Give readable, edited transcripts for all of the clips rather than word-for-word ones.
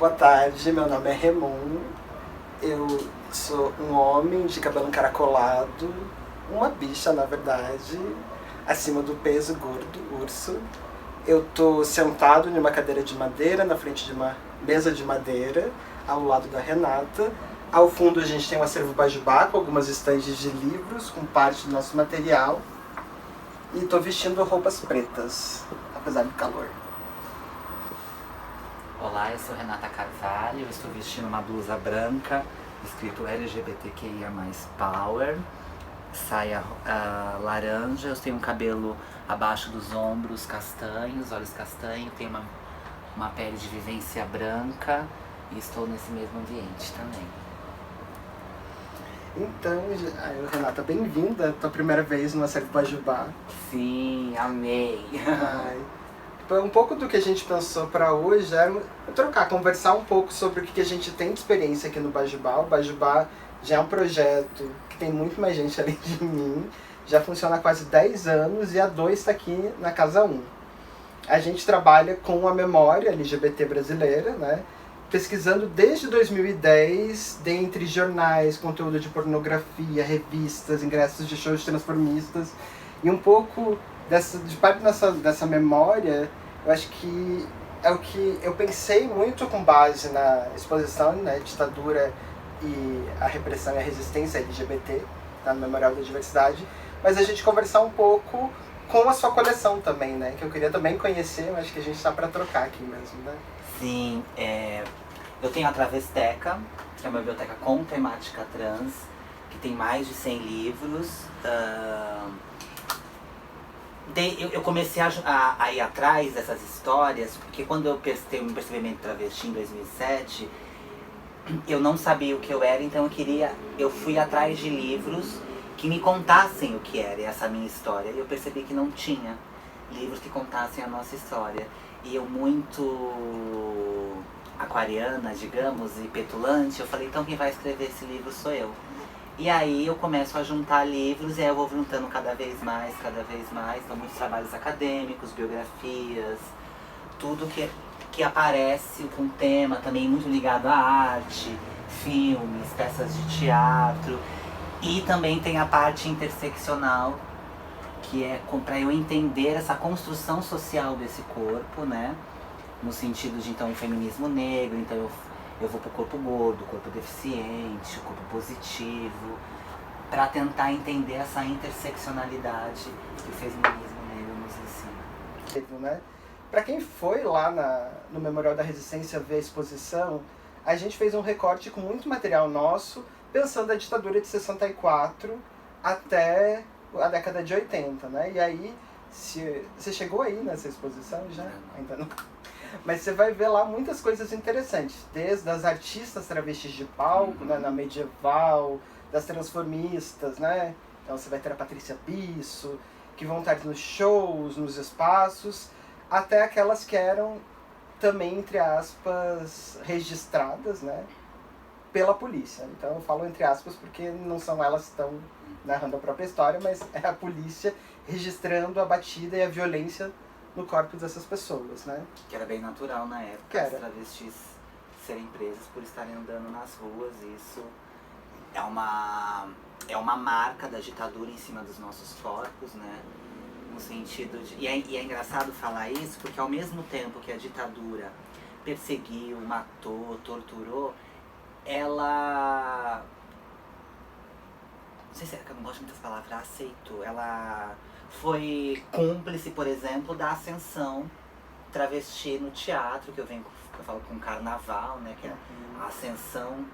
Boa tarde, meu nome é Remon. Eu sou um homem de cabelo encaracolado, uma bicha, na verdade, acima do peso, gordo, urso. Eu tô sentado em uma cadeira de madeira, na frente de uma mesa de madeira, ao lado da Renata. Ao fundo a gente tem um acervo Bajubá, com algumas estandes de livros, com parte do nosso material. E tô vestindo roupas pretas, apesar do calor. Olá, eu sou Renata Carvalho, eu estou vestindo uma blusa branca, escrito LGBTQIA+, Power, saia laranja, eu tenho um cabelo abaixo dos ombros castanhos, olhos castanhos, tenho uma pele de vivência branca e estou nesse mesmo ambiente também. Então, Renata, bem-vinda, tua primeira vez no Acervo Bajubá. Sim, amei! Um pouco do que a gente pensou para hoje é conversar um pouco sobre o que a gente tem de experiência aqui no Bajubá. O Bajubá já é um projeto que tem muito mais gente além de mim, já funciona há quase 10 anos e a 2 está aqui na Casa 1. A gente trabalha com a memória LGBT brasileira, né? Pesquisando desde 2010, dentre jornais, conteúdo de pornografia, revistas, ingressos de shows transformistas, e um pouco de parte dessa memória, eu acho que é o que eu pensei muito com base na exposição, né, ditadura e a repressão e a resistência LGBT, tá, no Memorial da Diversidade, mas a gente conversar um pouco com a sua coleção também, né, que eu queria também conhecer, mas acho que a gente está para trocar aqui mesmo, né? Sim, eu tenho a Travesteca, que é uma biblioteca com temática trans, que tem mais de 100 livros. Eu comecei a ir atrás dessas histórias, porque quando eu tenho um percebimento travesti em 2007, eu não sabia o que eu era, então eu fui atrás de livros que me contassem o que era essa minha história. E eu percebi que não tinha livros que contassem a nossa história. E eu, muito aquariana, digamos, e petulante, eu falei, então quem vai escrever esse livro sou eu. E aí eu começo a juntar livros e aí eu vou juntando cada vez mais. Então muitos trabalhos acadêmicos, biografias, tudo que aparece com tema também muito ligado à arte, filmes, peças de teatro. E também tem a parte interseccional, que é para eu entender essa construção social desse corpo, né? No sentido de, então, o feminismo negro, então eu vou pro corpo gordo, corpo deficiente, corpo positivo, para tentar entender essa interseccionalidade que o feminismo negro nos ensina. Né? Para quem foi lá no Memorial da Resistência ver a exposição, a gente fez um recorte com muito material nosso, pensando a ditadura de 64 até a década de 80, né? E aí, você chegou aí nessa exposição já? Ainda não. Mas você vai ver lá muitas coisas interessantes, desde as artistas travestis de palco, né, na medieval, das transformistas, né? Então você vai ter a Patrícia Pisso, que vão estar nos shows, nos espaços, até aquelas que eram também, entre aspas, registradas, né, pela polícia. Então eu falo entre aspas porque não são elas que estão narrando a própria história, mas é a polícia registrando a batida e a violência no corpo dessas pessoas, né? Que era bem natural na época, as travestis serem presas por estarem andando nas ruas. E isso é uma marca da ditadura em cima dos nossos corpos, né? No sentido de... E é engraçado falar isso, porque ao mesmo tempo que a ditadura perseguiu, matou, torturou, ela... Não sei se é que eu não gosto muito dessa palavra, aceitou. Ela foi cúmplice, por exemplo, da ascensão travesti no teatro, que eu falo com carnaval, né? Que a ascensão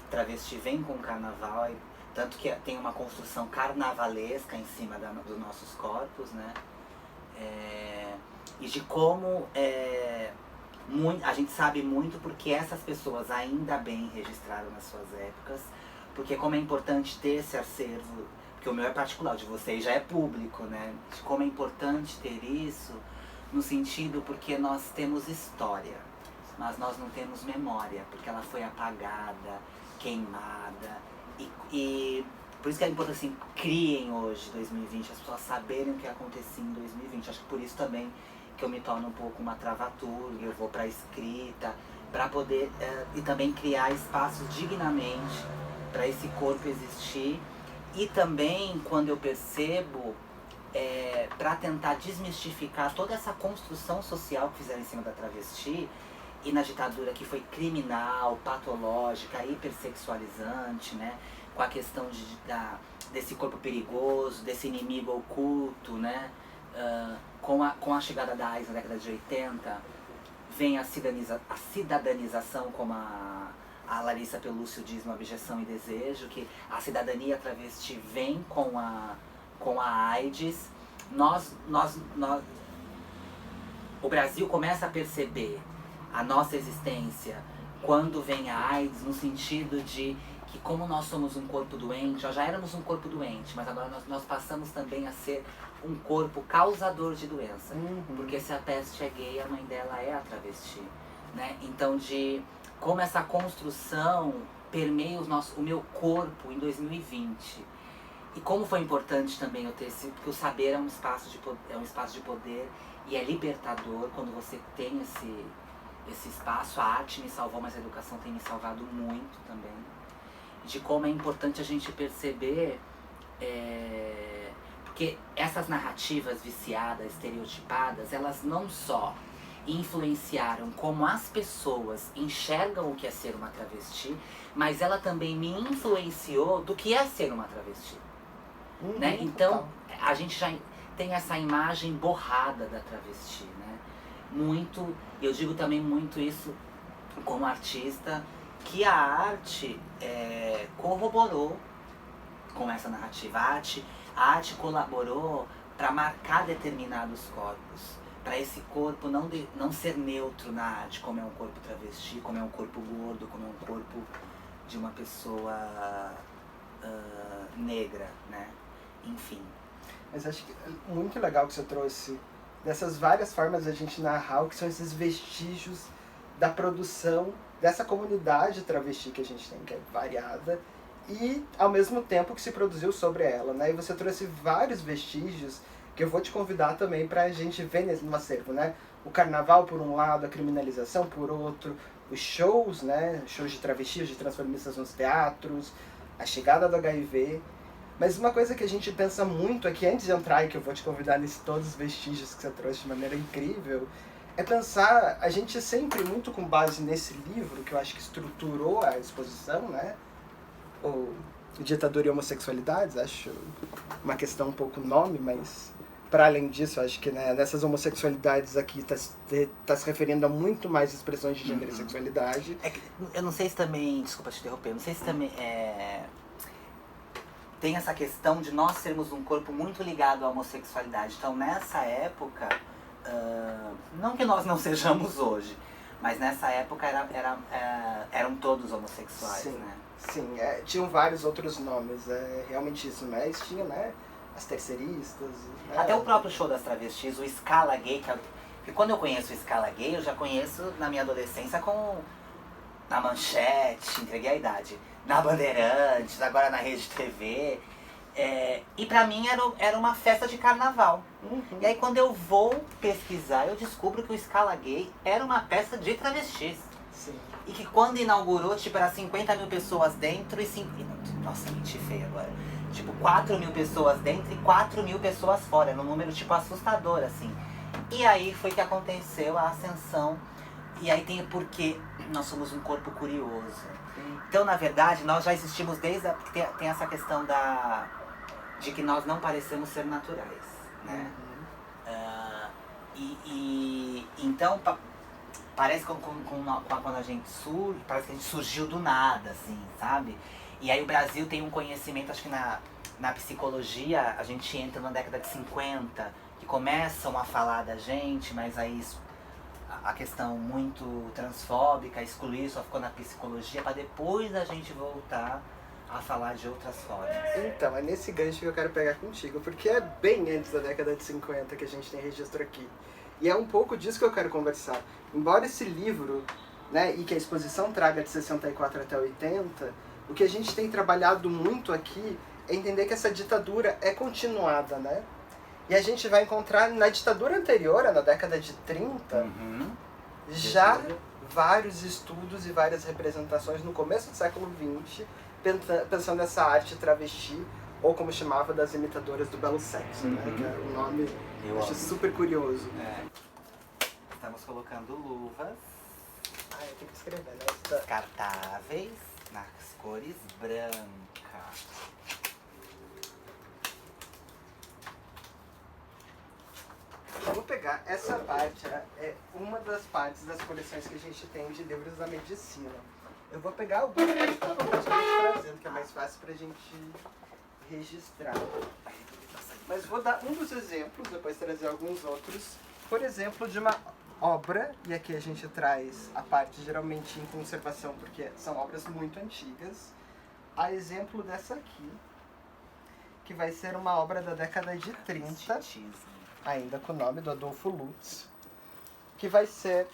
travesti vem com o carnaval, e tanto que tem uma construção carnavalesca em cima dos nossos corpos, né? E de como a gente sabe muito porque essas pessoas ainda bem registraram nas suas épocas, porque como é importante ter esse acervo, porque o meu é particular, o de vocês já é público, né? De como é importante ter isso, no sentido porque nós temos história, mas nós não temos memória, porque ela foi apagada, queimada, e por isso que é importante, assim, criem hoje, 2020, as pessoas saberem o que acontecia em 2020. Acho que por isso também que eu me torno um pouco uma travaturga, eu vou pra escrita, para poder e também criar espaços dignamente para esse corpo existir. E também, quando eu percebo, para tentar desmistificar toda essa construção social que fizeram em cima da travesti, e na ditadura que foi criminal, patológica, hipersexualizante, né? Com a questão desse corpo perigoso, desse inimigo oculto, né? Com a chegada da AIDS na década de 80, vem a cidadanização, como a Larissa Pelúcio diz no Abjeção e Desejo, que a cidadania travesti vem com a AIDS. O Brasil começa a perceber a nossa existência quando vem a AIDS, no sentido de que, como nós somos um corpo doente, nós já éramos um corpo doente, mas agora nós passamos também a ser um corpo causador de doença. Porque se a peste é gay, a mãe dela é a travesti, né? Então, como essa construção permeia o meu corpo em 2020. E como foi importante também eu ter porque o saber é um espaço de poder e é libertador quando você tem esse espaço. A arte me salvou, mas a educação tem me salvado muito também. De como é importante a gente perceber, porque essas narrativas viciadas, estereotipadas, elas não só influenciaram como as pessoas enxergam o que é ser uma travesti, mas ela também me influenciou do que é ser uma travesti. Né? Então, a gente já tem essa imagem borrada da travesti, né? Eu digo também muito isso como artista, que a arte corroborou com essa narrativa. A arte colaborou para marcar determinados corpos, para esse corpo não ser neutro na arte, como é um corpo travesti, como é um corpo gordo, como é um corpo de uma pessoa negra, né? Enfim. Mas acho que é muito legal que você trouxe dessas várias formas de a gente narrar o que são esses vestígios da produção dessa comunidade travesti que a gente tem, que é variada, e ao mesmo tempo que se produziu sobre ela, né? E você trouxe vários vestígios que eu vou te convidar também pra gente ver no acervo, né? O carnaval por um lado, a criminalização por outro, os shows, né? Shows de travestis, de transformistas nos teatros, a chegada do HIV. Mas uma coisa que a gente pensa muito aqui, antes de entrar, e que eu vou te convidar nesses todos os vestígios que você trouxe de maneira incrível, é pensar, a gente sempre muito com base nesse livro, que eu acho que estruturou a exposição, né? O Ditadura e Homossexualidades, acho uma questão um pouco nome, mas para além disso, acho que, né, nessas homossexualidades aqui tá se referindo a muito mais expressões de gênero e sexualidade. Eu não sei se também, desculpa te interromper, não sei se também tem essa questão de nós sermos um corpo muito ligado à homossexualidade. Então, nessa época, não que nós não sejamos hoje, mas nessa época eram todos homossexuais, sim, né? Sim, tinham vários outros nomes, realmente isso, mas tinha, né, as terceiristas. Né? Até o próprio show das travestis, o Scala Gay, que quando eu conheço o Scala Gay, eu já conheço na minha adolescência na Manchete, entreguei a idade, na Bandeirantes, agora na Rede TV. E pra mim era uma festa de carnaval. E aí quando eu vou pesquisar, eu descubro que o Scala Gay era uma peça de travestis. Sim. E que quando inaugurou, tipo, era 50 mil pessoas dentro e nossa, menti feio agora. Tipo, 4 mil pessoas dentro e 4 mil pessoas fora. Era um número, tipo, assustador, assim. E aí foi que aconteceu a ascensão. E aí tem o porquê nós somos um corpo curioso. Então, na verdade, nós já existimos desde tem essa questão de que nós não parecemos ser naturais, né? Então, parece que quando a gente surge, parece que a gente surgiu do nada, assim, sabe? E aí o Brasil tem um conhecimento, acho que na psicologia, a gente entra na década de 50, que começam a falar da gente, mas aí a questão muito transfóbica, excluir, só ficou na psicologia, para depois a gente voltar a falar de outras formas. Então, é nesse gancho que eu quero pegar contigo, porque é bem antes da década de 50 que a gente tem registro aqui. E é um pouco disso que eu quero conversar. Embora esse livro, né, e que a exposição traga de 64 até 80, o que a gente tem trabalhado muito aqui é entender que essa ditadura é continuada, né? E a gente vai encontrar na ditadura anterior, na década de 30, já vários estudos e várias representações no começo do século XX, pensando nessa arte travesti, ou como chamava, das imitadoras do belo sexo, né? Que é um nome eu acho super curioso. Estamos colocando luvas. Eu tenho que escrever, né? Descartáveis nas cores branca. Vou pegar essa parte, é uma das partes das coleções que a gente tem de livros da medicina. Eu vou pegar alguns que estão trazendo, que é mais fácil pra gente registrar. Mas vou dar um dos exemplos, depois trazer alguns outros. Por exemplo, de uma obra, e aqui a gente traz a parte geralmente em conservação, porque são obras muito antigas. A exemplo dessa aqui, que vai ser uma obra da década de 30, ainda com o nome do Adolfo Lutz, que vai ser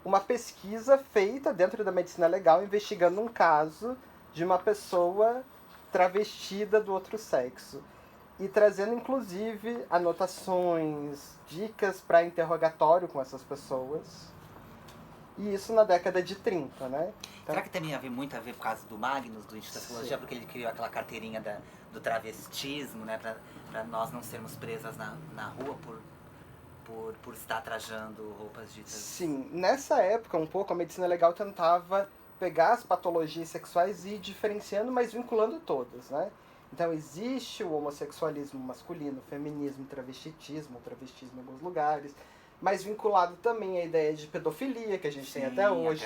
uma pesquisa feita dentro da medicina legal, investigando um caso de uma pessoa travestida do outro sexo. E trazendo, inclusive, anotações, dicas para interrogatório com essas pessoas. E isso na década de 30, né? Então, será que tem muito a ver por causa do Magnus, do Instituto da Psicologia, porque ele criou aquela carteirinha do travestismo, né? Pra nós não sermos presas na rua por estar trajando roupas ditas... Sim, nessa época, um pouco, a medicina legal tentava pegar as patologias sexuais e ir diferenciando, mas vinculando todas, né? Então existe o homossexualismo masculino, o feminismo, o travestismo em alguns lugares, mas vinculado também à ideia de pedofilia, que a gente tem até hoje,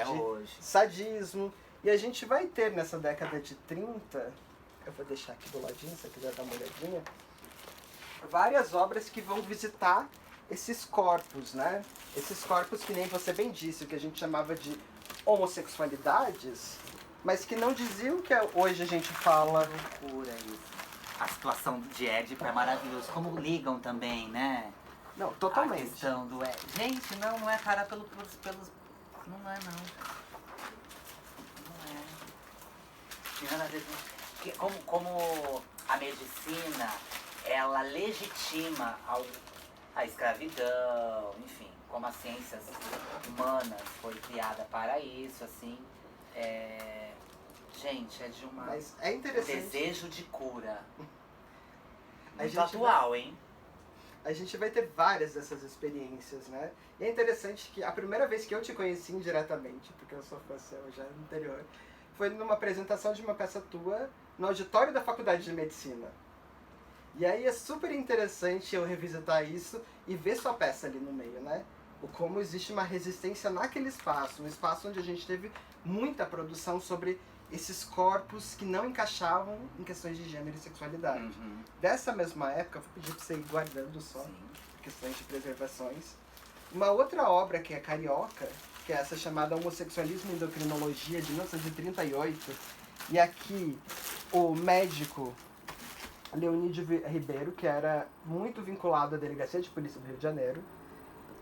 sadismo. E a gente vai ter nessa década de 30, eu vou deixar aqui do ladinho, se você quiser dar uma olhadinha, várias obras que vão visitar esses corpos, né? Esses corpos que nem você bem disse, o que a gente chamava de homossexualidades, mas que não diziam que hoje a gente fala. Loucura isso. A situação de Édipo é maravilhoso. Como ligam também, né? Não, totalmente. A questão do gente, não é cara pelos... Não é, não. Não é. Às vezes, como a medicina, ela legitima a escravidão, enfim, como as ciências humanas foi criada para isso, assim, gente, é de uma... Mas é interessante. Desejo de cura. A Muito gente atual, hein? A gente vai ter várias dessas experiências, né? E é interessante que a primeira vez que eu te conheci indiretamente, porque eu sou fã seu já no anterior, foi numa apresentação de uma peça tua no auditório da Faculdade de Medicina. E aí é super interessante eu revisitar isso e ver sua peça ali no meio, né? O como existe uma resistência naquele espaço, um espaço onde a gente teve muita produção sobre esses corpos que não encaixavam em questões de gênero e sexualidade. Uhum. Dessa mesma época, vou pedir para você ir guardando só, Sim. questões de preservações. Uma outra obra que é carioca, que é essa chamada Homossexualismo e Endocrinologia, de 1938, e aqui o médico Leonídio Ribeiro, que era muito vinculado à Delegacia de Polícia do Rio de Janeiro,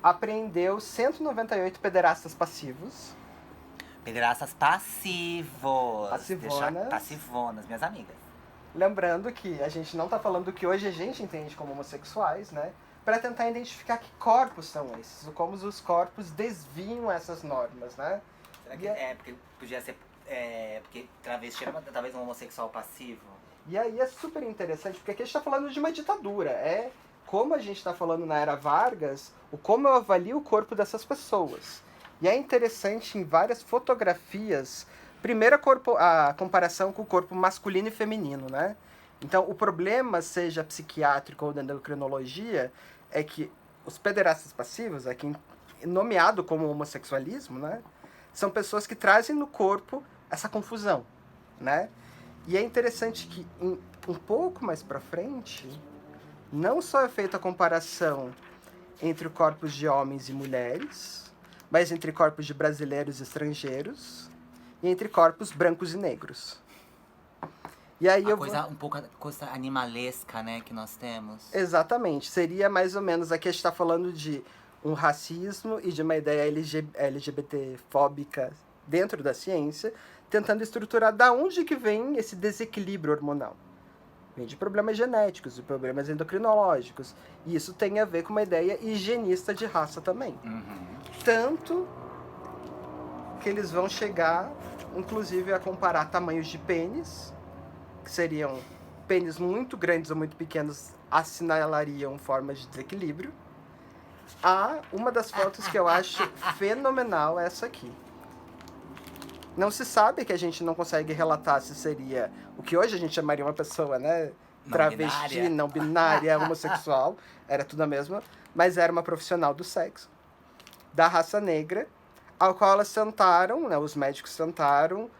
apreendeu 198 pederastas passivos. Pederastas passivos. Passivonas. Passivonas, minhas amigas. Lembrando que a gente não está falando do que hoje a gente entende como homossexuais, né? Para tentar identificar que corpos são esses, ou como os corpos desviam essas normas, né? Será que porque podia ser... porque travesti era talvez um homossexual passivo? E aí é super interessante, porque aqui a gente está falando de uma ditadura. É como a gente está falando na Era Vargas, o como eu avalio o corpo dessas pessoas. E é interessante em várias fotografias, primeiro a comparação com o corpo masculino e feminino, né? Então, o problema, seja psiquiátrico ou da endocrinologia, é que os pederastas passivos, aqui nomeado como homossexualismo, né? São pessoas que trazem no corpo essa confusão, né? E é interessante que, um pouco mais pra frente, não só é feita a comparação entre corpos de homens e mulheres, mas entre corpos de brasileiros e estrangeiros, e entre corpos brancos e negros. E aí Um pouco a coisa animalesca, né, que nós temos. Exatamente. Seria mais ou menos, aqui a gente está falando de um racismo e de uma ideia LGBT-fóbica dentro da ciência, tentando estruturar da onde que vem esse desequilíbrio hormonal. Vem de problemas genéticos, de problemas endocrinológicos. E isso tem a ver com uma ideia higienista de raça também. Uhum. Tanto que eles vão chegar, inclusive, a comparar tamanhos de pênis, que seriam pênis muito grandes ou muito pequenos, assinalariam formas de desequilíbrio. Uma das fotos que eu acho fenomenal é essa aqui. Não se sabe, que a gente não consegue relatar se seria o que hoje a gente chamaria uma pessoa, né? Travesti, não binária, homossexual, era tudo a mesma, mas era uma profissional do sexo, da raça negra, ao qual elas tentaram, né, os médicos tentaram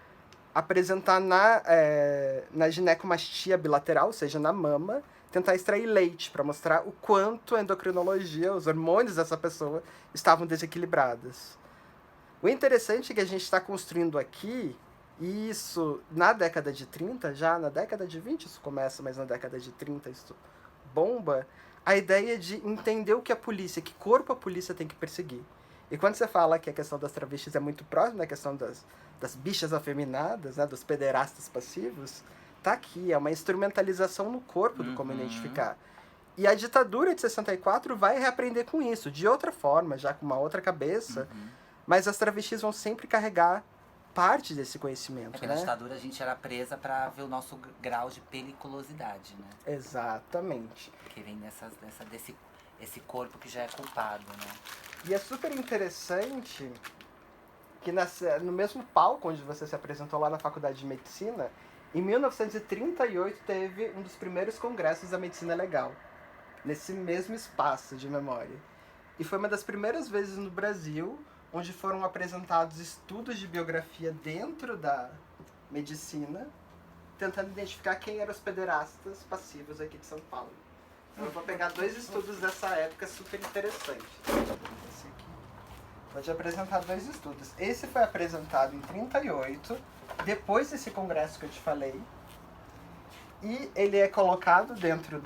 apresentar na ginecomastia bilateral, ou seja, na mama, tentar extrair leite para mostrar o quanto a endocrinologia, os hormônios dessa pessoa estavam desequilibrados. O interessante é que a gente está construindo aqui, e isso na década de 30, já na década de 20 isso começa, mas na década de 30 isso bomba, a ideia de entender o que a polícia, que corpo a polícia tem que perseguir. E quando você fala que a questão das travestis é muito próxima da questão das bichas afeminadas, né, dos pederastas passivos, tá aqui, é uma instrumentalização no corpo do como identificar. E a ditadura de 64 vai reaprender com isso, de outra forma, já com uma outra cabeça, mas as travestis vão sempre carregar parte desse conhecimento, porque né? Na ditadura a gente era presa pra ver o nosso grau de periculosidade, né? Exatamente. Que vem esse corpo que já é culpado, né? E é super interessante que no mesmo palco onde você se apresentou lá na Faculdade de Medicina, em 1938 teve um dos primeiros congressos da medicina legal, nesse mesmo espaço de memória. E foi uma das primeiras vezes no Brasil onde foram apresentados estudos de biografia dentro da medicina, tentando identificar quem eram os pederastas passivos aqui de São Paulo. Então eu vou pegar 2 estudos dessa época super interessantes. Esse aqui. Pode apresentar 2 estudos. Esse foi apresentado em 38, depois desse congresso que eu te falei, e ele é colocado dentro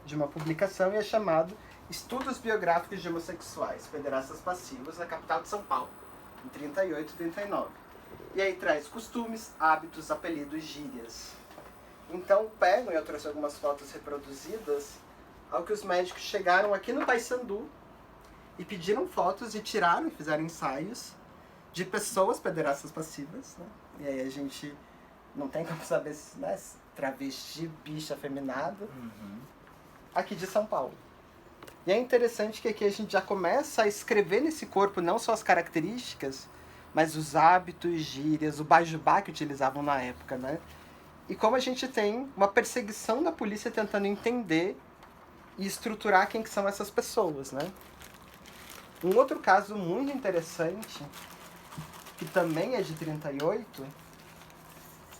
de uma publicação e é chamado Estudos Biográficos de Homossexuais, Pederastas Passivos, na capital de São Paulo, em 38 e 39. E aí traz costumes, hábitos, apelidos, gírias. Então pegam, e eu trouxe algumas fotos reproduzidas, ao que os médicos chegaram aqui no Paissandu e pediram fotos e tiraram e fizeram ensaios de pessoas pederastas passivas, né? E aí a gente não tem como saber se, né, travesti, bicha, afeminada, aqui de São Paulo. E é interessante que aqui a gente já começa a escrever nesse corpo não só as características, mas os hábitos, gírias, o bajubá que utilizavam na época, né? E como a gente tem uma perseguição da polícia tentando entender e estruturar quem que são essas pessoas, né? Um outro caso muito interessante, que também é de 38,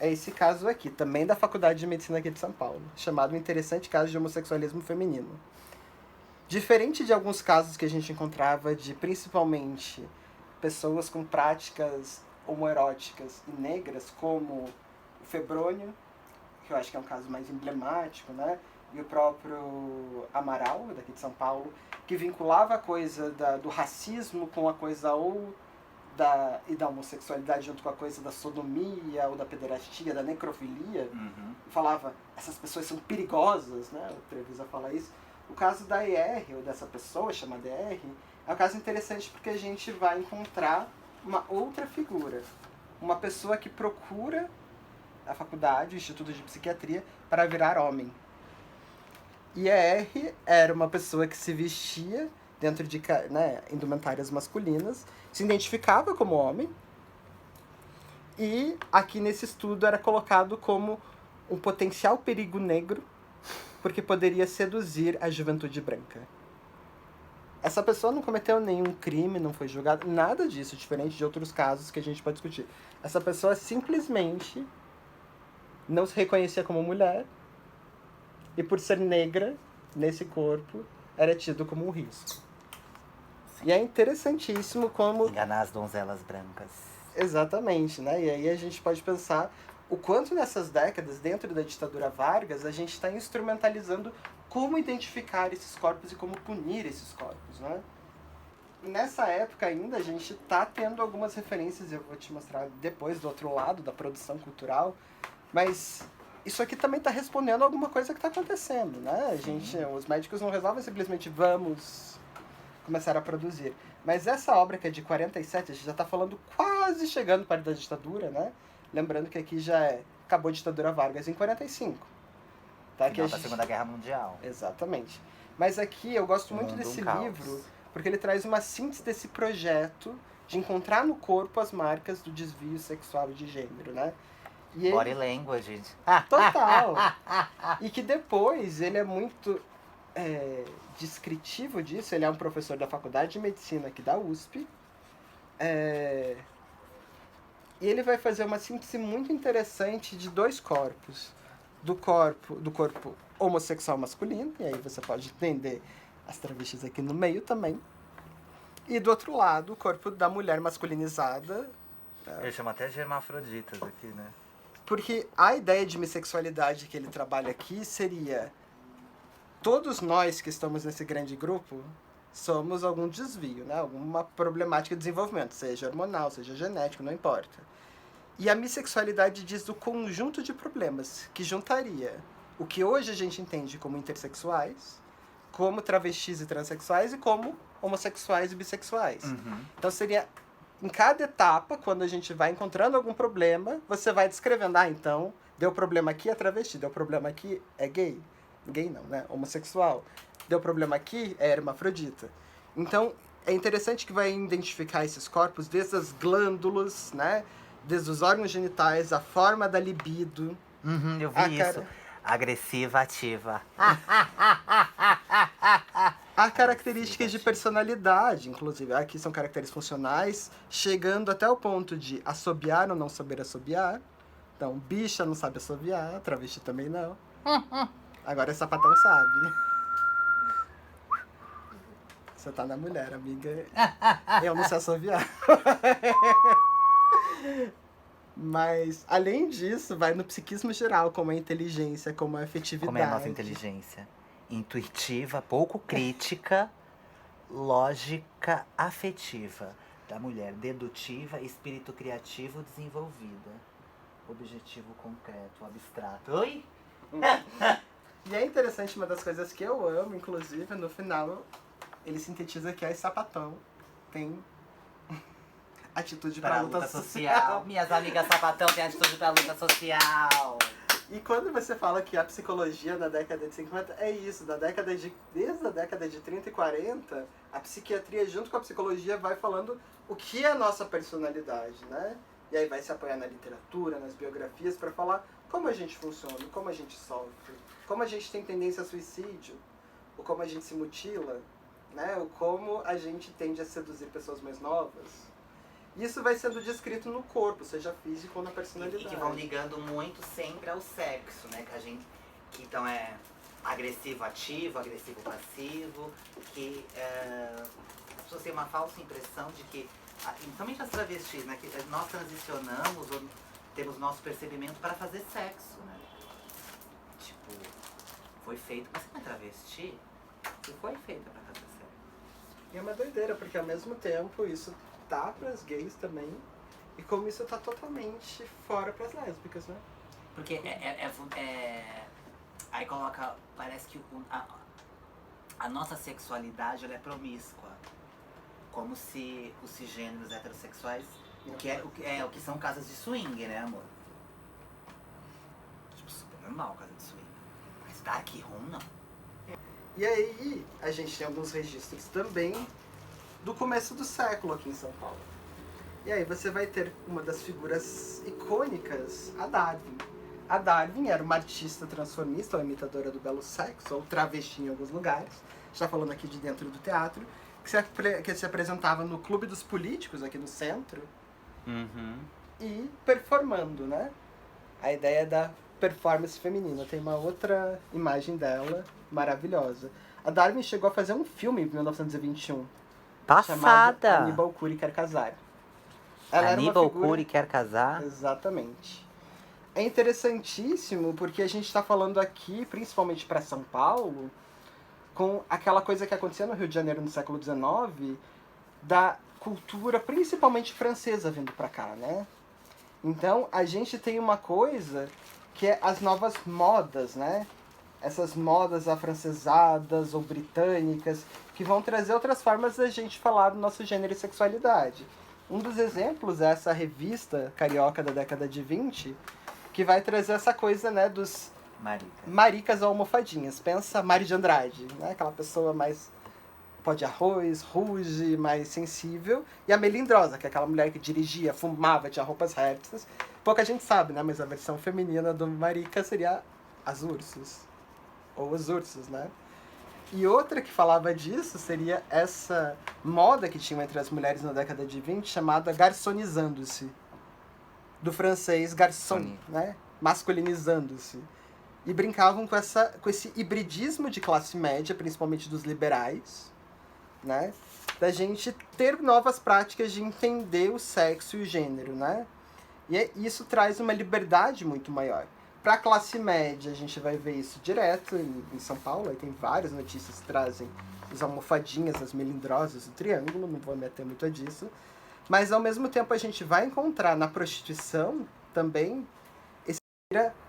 é esse caso aqui, também da Faculdade de Medicina aqui de São Paulo, chamado Interessante Caso de Homossexualismo Feminino. Diferente de alguns casos que a gente encontrava de, principalmente, pessoas com práticas homoeróticas e negras, como o Febrônio, que eu acho que é um caso mais emblemático, né? E o próprio Amaral, daqui de São Paulo, que vinculava a coisa do racismo com a coisa da homossexualidade junto com a coisa da sodomia ou da pederastia, da necrofilia. Falava, essas pessoas são perigosas, né? O Trevisan fala isso. O caso da ER, ou dessa pessoa chamada ER, é um caso interessante porque a gente vai encontrar uma outra figura. Uma pessoa que procura a faculdade, o Instituto de Psiquiatria, para virar homem. E a ER era uma pessoa que se vestia dentro de, né, indumentárias masculinas, se identificava como homem, e aqui nesse estudo era colocado como um potencial perigo negro, porque poderia seduzir a juventude branca. Essa pessoa não cometeu nenhum crime, não foi julgada, nada disso, diferente de outros casos que a gente pode discutir. Essa pessoa simplesmente não se reconhecia como mulher, e por ser negra, nesse corpo, era tido como um risco. E é interessantíssimo como... enganar as donzelas brancas. Exatamente, né? E aí a gente pode pensar o quanto nessas décadas, dentro da ditadura Vargas, a gente está instrumentalizando como identificar esses corpos e como punir esses corpos, né? E nessa época ainda a gente está tendo algumas referências, eu vou te mostrar depois do outro lado da produção cultural, mas isso aqui também está respondendo a alguma coisa que está acontecendo, né? Os médicos não resolvem simplesmente vamos começar a produzir. Mas essa obra que é de 47, a gente já está falando quase quase chegando perto da ditadura, né? Lembrando que aqui já acabou a ditadura Vargas em 45. Tá? Final da Segunda Guerra Mundial. Exatamente. Mas aqui eu gosto muito desse livro, porque ele traz uma síntese desse projeto de encontrar no corpo as marcas do desvio sexual e de gênero, né? E Body language. Total! E que depois ele é muito descritivo disso. Ele é um professor da Faculdade de Medicina aqui da USP. E ele vai fazer uma síntese muito interessante de dois corpos. Do corpo homossexual masculino, e aí você pode entender as travestis aqui no meio também. E do outro lado, o corpo da mulher masculinizada. Ele chama até de hermafroditas aqui, né? Porque a ideia de bissexualidade que ele trabalha aqui seria: todos nós que estamos nesse grande grupo somos algum desvio, né? Alguma problemática de desenvolvimento, seja hormonal, seja genético, não importa. E a bissexualidade diz do conjunto de problemas que juntaria o que hoje a gente entende como intersexuais, como travestis e transexuais e como homossexuais e bissexuais. Uhum. Então seria, em cada etapa, quando a gente vai encontrando algum problema, você vai descrevendo: então, deu problema aqui, é travesti, deu problema aqui, é gay. Gay não, né? Homossexual. Deu problema aqui, é hermafrodita. Então, é interessante que vai identificar esses corpos desde as glândulas, né? Desde os órgãos genitais, a forma da libido. Uhum, eu vi isso. Agressiva, ativa. Há características de personalidade, inclusive. Aqui são caracteres funcionais, chegando até o ponto de assobiar ou não saber assobiar. Então, bicha não sabe assobiar, travesti também não. Agora sapatão sabe. Você tá na mulher, amiga. Eu não sei assobiar. Mas, além disso, vai no psiquismo geral, como a inteligência, como a afetividade. Como é a nossa inteligência? Intuitiva, pouco crítica, lógica afetiva da mulher, dedutiva, espírito criativo desenvolvida, objetivo concreto, abstrato. Oi? E é interessante, uma das coisas que eu amo, inclusive, no final, ele sintetiza que a sapatão tem atitude pra luta social. Minhas amigas sapatão têm atitude pra luta social. E quando você fala que a psicologia na década de 50 é isso, desde a década de 30 e 40, a psiquiatria junto com a psicologia vai falando o que é a nossa personalidade, né? E aí vai se apoiar na literatura, nas biografias, para falar como a gente funciona, como a gente sofre, como a gente tem tendência a suicídio, ou como a gente se mutila, né? Ou como a gente tende a seduzir pessoas mais novas. Isso vai sendo descrito no corpo, seja físico ou na personalidade. E que vão ligando muito sempre ao sexo, né? Que então é agressivo ativo, agressivo passivo, que as pessoas têm uma falsa impressão de que, principalmente as travestis, né? Que nós transicionamos, ou temos nosso percebimento para fazer sexo, né? Tipo, foi feito pra ser travesti, e foi feita pra fazer sexo. E é uma doideira, porque ao mesmo tempo isso tá pras gays também, e como isso tá totalmente fora pras lésbicas, né? Porque aí coloca, parece que a nossa sexualidade ela é promíscua, como se os cisgêneros heterossexuais, o que são casas de swing, né, amor? Tipo, super normal casa de swing, mas dark room não. E aí a gente tem alguns registros também do começo do século aqui em São Paulo. E aí você vai ter uma das figuras icônicas, a Darwin. A Darwin era uma artista transformista, ou imitadora do belo sexo, ou travesti em alguns lugares. Está falando aqui de dentro do teatro. Que se apresentava no Clube dos Políticos, aqui no centro. Uhum. E performando, né? A ideia da performance feminina. Tem uma outra imagem dela maravilhosa. A Darwin chegou a fazer um filme em 1921. Passada! Aníbal Cury Quer Casar. Aníbal Cury Quer Casar? Exatamente. É interessantíssimo porque a gente está falando aqui, principalmente para São Paulo, com aquela coisa que acontecia no Rio de Janeiro no século XIX, da cultura principalmente francesa vindo para cá, né? Então a gente tem uma coisa que é as novas modas, né? Essas modas afrancesadas ou britânicas, que vão trazer outras formas da gente falar do nosso gênero e sexualidade. Um dos exemplos é essa revista carioca da década de 20, que vai trazer essa coisa, né, dos maricas almofadinhas. Pensa Mari de Andrade, né, aquela pessoa mais pó de arroz, ruge, mais sensível. E a Melindrosa, que é aquela mulher que dirigia, fumava, tinha roupas répteis. Pouca gente sabe, né, mas a versão feminina do marica seria as Ursos. Ou os Ursos, né? E outra que falava disso seria essa moda que tinha entre as mulheres na década de 20, chamada garçonizando-se. Do francês garçon, né? Masculinizando-se. E brincavam com esse hibridismo de classe média, principalmente dos liberais, né? Da gente ter novas práticas de entender o sexo e o gênero, né? E isso traz uma liberdade muito maior. Para a classe média, a gente vai ver isso direto em São Paulo. Aí tem várias notícias que trazem as almofadinhas, as melindrosas, o triângulo, não vou meter muito a disso. Mas, ao mesmo tempo, a gente vai encontrar na prostituição também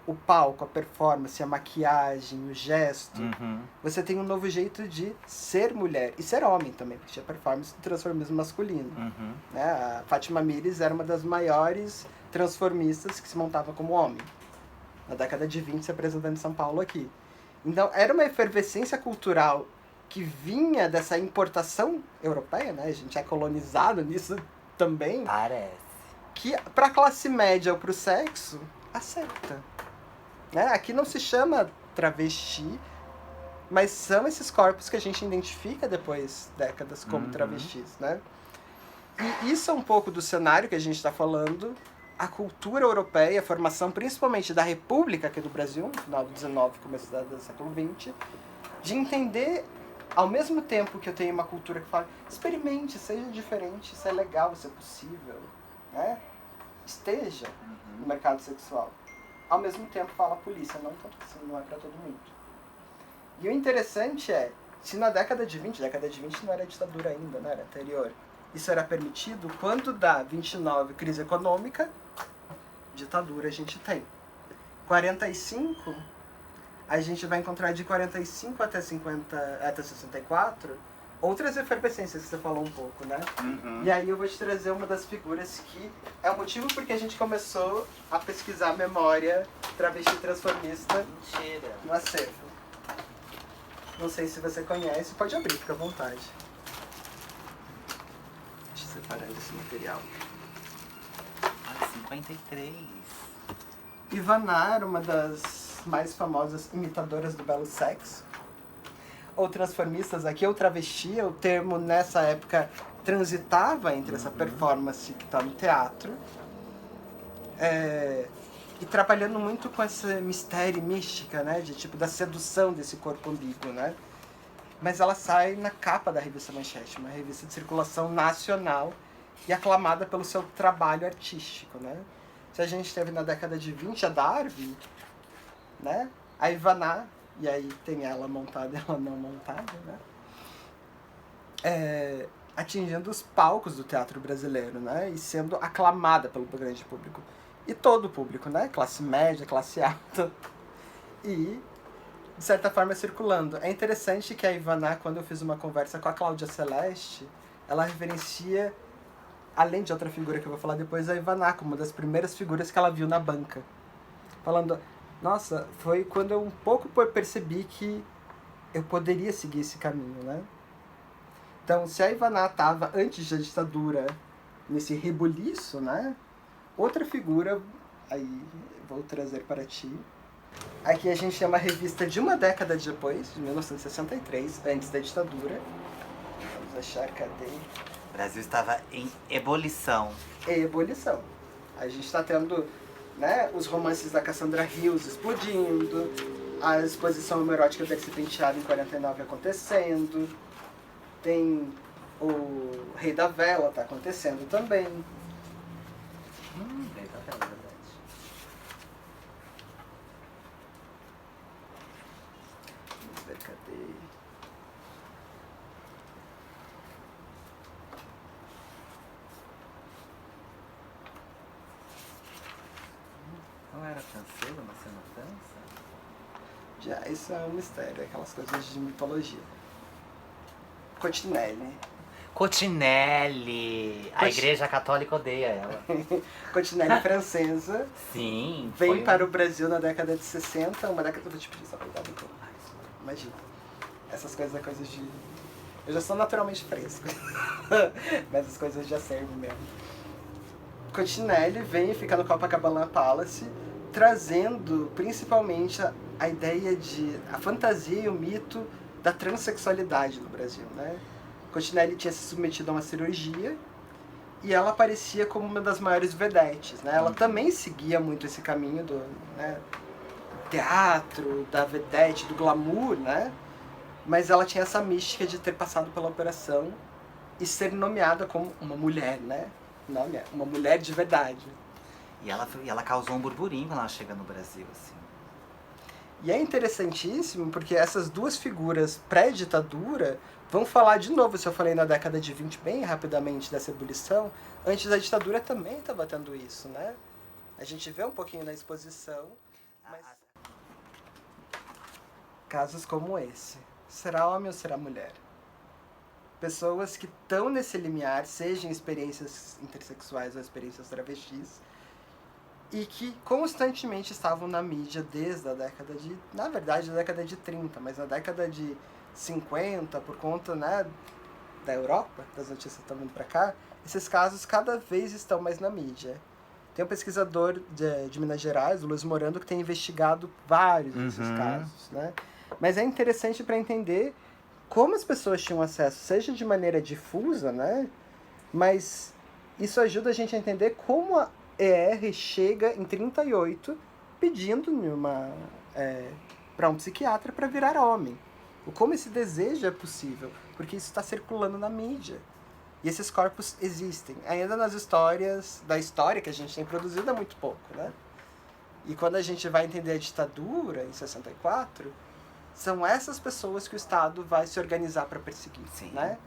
o palco, a performance, a maquiagem, o gesto. Uhum. Você tem um novo jeito de ser mulher. E ser homem também, porque tinha performance do transformismo masculino. Uhum. Né? A Fátima Mires era uma das maiores transformistas que se montava como homem. Na década de 20, se apresentando em São Paulo aqui. Então, era uma efervescência cultural que vinha dessa importação europeia, né? A gente é colonizado nisso também. Parece. Que, para a classe média ou para o sexo, aceita. Né? Aqui não se chama travesti, mas são esses corpos que a gente identifica depois décadas como travestis, né? E isso é um pouco do cenário que a gente está falando. A cultura europeia, a formação principalmente da República aqui do Brasil, no final do XIX, começo do século XX, de entender, ao mesmo tempo que eu tenho uma cultura que fala, experimente, seja diferente, isso é legal, isso é possível, né? Esteja no mercado sexual. Ao mesmo tempo fala a polícia, não tanto assim, não é para todo mundo. E o interessante é, se na década de 20 não era ditadura ainda, né? Era anterior, isso era permitido, quando dá 29, crise econômica, ditadura a gente tem. 45, a gente vai encontrar de 45 até 64, outras efervescências que você falou um pouco, né? Uhum. E aí eu vou te trazer uma das figuras que é o motivo porque a gente começou a pesquisar a memória travesti transformista. Mentira. No acervo. Não sei se você conhece, pode abrir, fica à vontade. Deixa eu separar esse material. 53. Ivana era uma das mais famosas imitadoras do belo sexo. Ou transformistas aqui, ou travesti, o termo nessa época transitava entre essa performance que está no teatro. E trabalhando muito com esse mistério e mística, né? De tipo da sedução desse corpo ambíguo, né? Mas ela sai na capa da revista Manchete, uma revista de circulação nacional e aclamada pelo seu trabalho artístico, né? Se a gente teve na década de 20 a Darby, né? A Ivana, e aí tem ela montada e ela não montada, né? Atingindo os palcos do teatro brasileiro, né? E sendo aclamada pelo grande público. E todo o público, né? Classe média, classe alta. E, de certa forma, circulando. É interessante que a Ivana, quando eu fiz uma conversa com a Cláudia Celeste, ela referencia, além de outra figura que eu vou falar depois, a Ivana, como uma das primeiras figuras que ela viu na banca. Falando, nossa, foi quando eu um pouco percebi que eu poderia seguir esse caminho, né? Então, se a Ivana estava antes da ditadura, nesse rebuliço, né? Outra figura, aí vou trazer para ti. Aqui a gente tem uma revista de uma década depois, de 1963, antes da ditadura. Vamos achar, cadê? O Brasil estava em ebulição. Ebulição. A gente está tendo, né, os romances da Cassandra Hills explodindo, a exposição homoerótica da Dercy Penteado em 49 acontecendo, tem o Rei da Vela tá acontecendo também. Rei da Vela, verdade. Vamos ver, cadê? Não era Cancelo, uma cena dança? Já, isso é um mistério, aquelas coisas de mitologia. Cotinelli. Cotinelli! A Igreja Católica odeia ela. Cotinelli francesa. Sim. Vem para o Brasil na década de 60. Uma década... Eu vou te pedir só cuidado com... Imagina. Essas coisas é coisas de... Eu já sou naturalmente fresco. Mas as coisas já servem mesmo. Cotinelli vem e fica no Copacabana Palace, trazendo principalmente a ideia de... a fantasia e o mito da transexualidade no Brasil, né? Cotinelli tinha se submetido a uma cirurgia e ela aparecia como uma das maiores vedetes, né? Ela também seguia muito esse caminho do, né, teatro, da vedete, do glamour, né? Mas ela tinha essa mística de ter passado pela operação e ser nomeada como uma mulher, né? Uma mulher de verdade. E ela causou um burburinho quando ela chega no Brasil, assim. E é interessantíssimo porque essas duas figuras pré-ditadura vão falar de novo, se eu falei na década de 20 bem rapidamente dessa ebulição, antes da ditadura também estava tendo isso, né? A gente vê um pouquinho na exposição, mas... Casos como esse. Será homem ou será mulher? Pessoas que estão nesse limiar, sejam experiências intersexuais ou experiências travestis, e que constantemente estavam na mídia desde a década de... Na verdade, da década de 30, mas na década de 50, por conta, né, da Europa, das notícias que estão vindo para cá, esses casos cada vez estão mais na mídia. Tem um pesquisador de Minas Gerais, o Luiz Morando, que tem investigado vários desses casos, né? Mas é interessante para entender como as pessoas tinham acesso, seja de maneira difusa, né? Mas isso ajuda a gente a entender como a ER chega em 38 pedindo para um psiquiatra para virar homem. Como esse desejo é possível, porque isso está circulando na mídia. E esses corpos existem. Ainda nas histórias, da história que a gente tem produzido é muito pouco, né? E quando a gente vai entender a ditadura, em 64, são essas pessoas que o Estado vai se organizar para perseguir, né?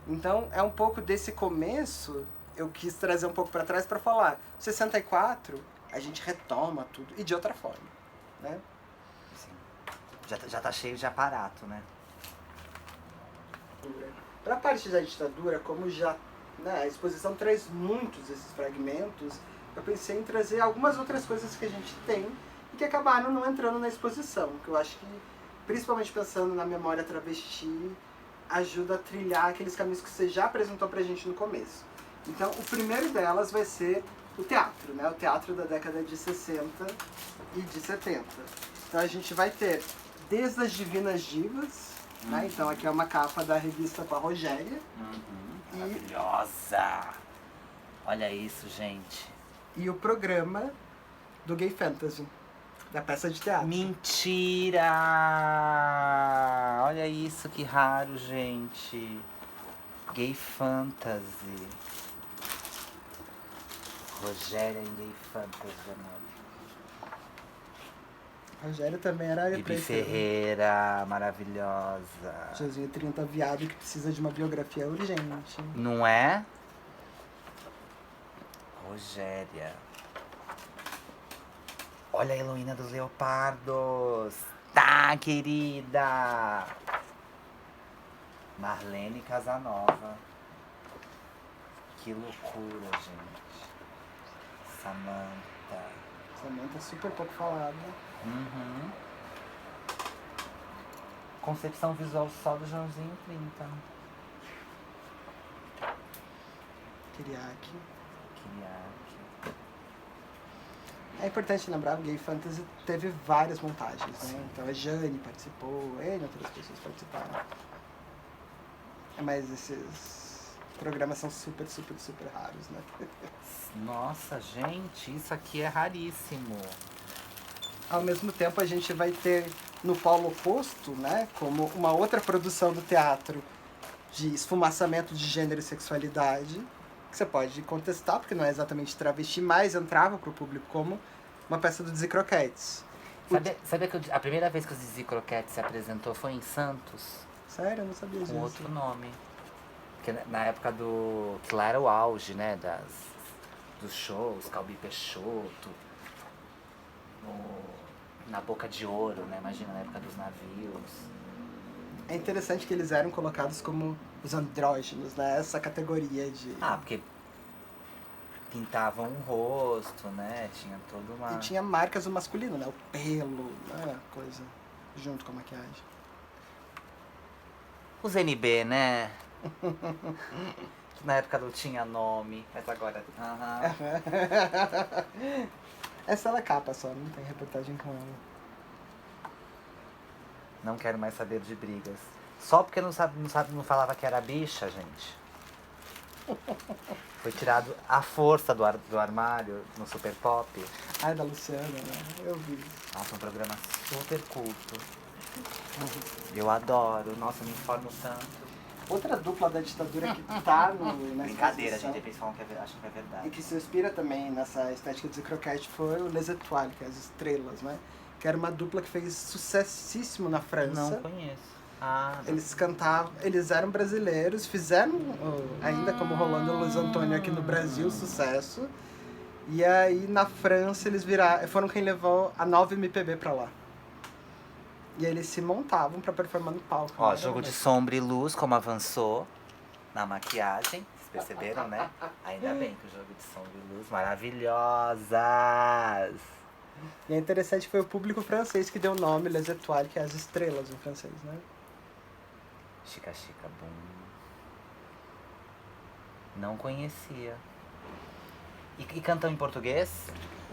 Então, é um pouco desse começo, eu quis trazer um pouco para trás para falar. 64, a gente retoma tudo, e de outra forma, né? Já tá cheio de aparato, né? Para a parte da ditadura, como já, né, a exposição traz muitos desses fragmentos, eu pensei em trazer algumas outras coisas que a gente tem e que acabaram não entrando na exposição, que eu acho que, principalmente pensando na memória travesti, ajuda a trilhar aqueles caminhos que você já apresentou pra gente no começo. Então, o primeiro delas vai ser o teatro, né? O teatro da década de 60 e de 70. Então, a gente vai ter desde as Divinas Divas, né? Então, aqui é uma capa da revista com a Rogéria. Maravilhosa! Olha isso, gente. E o programa do Gay Fantasy, da peça de teatro. Mentira! Olha isso, que raro, gente. Gay Fantasy. Rogéria em Gay Fantasy, amor. Rogério também era... Bibi Ferreira, maravilhosa. Josinho 30, viado que precisa de uma biografia urgente. Não é? Rogéria. Olha a Heloína dos Leopardos. Tá, querida. Marlene Casanova. Que loucura, gente. Samantha. Samantha é super pouco falada. Concepção visual só do Joãozinho 30. Kiriaki. Kiriaki. É importante lembrar que o Gay Fantasy teve várias montagens, né? Então a Jane participou, outras pessoas participaram. Mas esses programas são super, super, super raros, né? Nossa, gente, isso aqui é raríssimo. Ao mesmo tempo a gente vai ter no polo oposto, né, como uma outra produção do teatro de esfumaçamento de gênero e sexualidade, que você pode contestar, porque não é exatamente travesti, mas entrava para o público como uma peça do Dizzy Croquettes. Sabia que a primeira vez que o Dizzy Croquettes se apresentou foi em Santos? Sério? Eu não sabia disso. Com outro nome. Porque na época que lá era o auge, né, dos shows, Calbi Peixoto, na Boca de Ouro, né? Imagina, na época dos navios. É interessante que eles eram colocados como os andrógenos, né? Essa categoria de... Ah, porque pintavam o rosto, né? Tinha toda uma... E tinha marcas do masculino, né? O pelo, né? Coisa junto com a maquiagem. Os NB, né? Na época não tinha nome, mas agora... Essa ela é capa só, não tem reportagem com ela. Não quero mais saber de brigas. Só porque não falava que era bicha, gente. Foi tirado à força do armário no Super Pop. Ai, da Luciana, né? Eu vi. Nossa, um programa super culto. Eu adoro. Nossa, eu me informo tanto. Outra dupla da ditadura que tá na Brincadeira, exposição, gente. Eles falam que acham que é verdade. e que se inspira também nessa estética de croquete foi o Les Étoiles, que é as estrelas, né? Que era uma dupla que fez sucessíssimo na França. Não conheço. Ah, Eles cantavam, eles eram brasileiros, fizeram ainda como Rolando e Luiz Antônio aqui no Brasil, sucesso. E aí na França eles foram quem levou a nova MPB pra lá. E aí eles se montavam pra performar no palco. ó, né? jogo de sombra e luz, como avançou na maquiagem. Vocês perceberam, né? Ainda bem que o jogo de sombra e luz, maravilhosas! E é interessante que foi o público francês que deu o nome Les Étoiles, que é as estrelas em francês, né? Chica Chica Boom. Não conhecia. E cantam em português?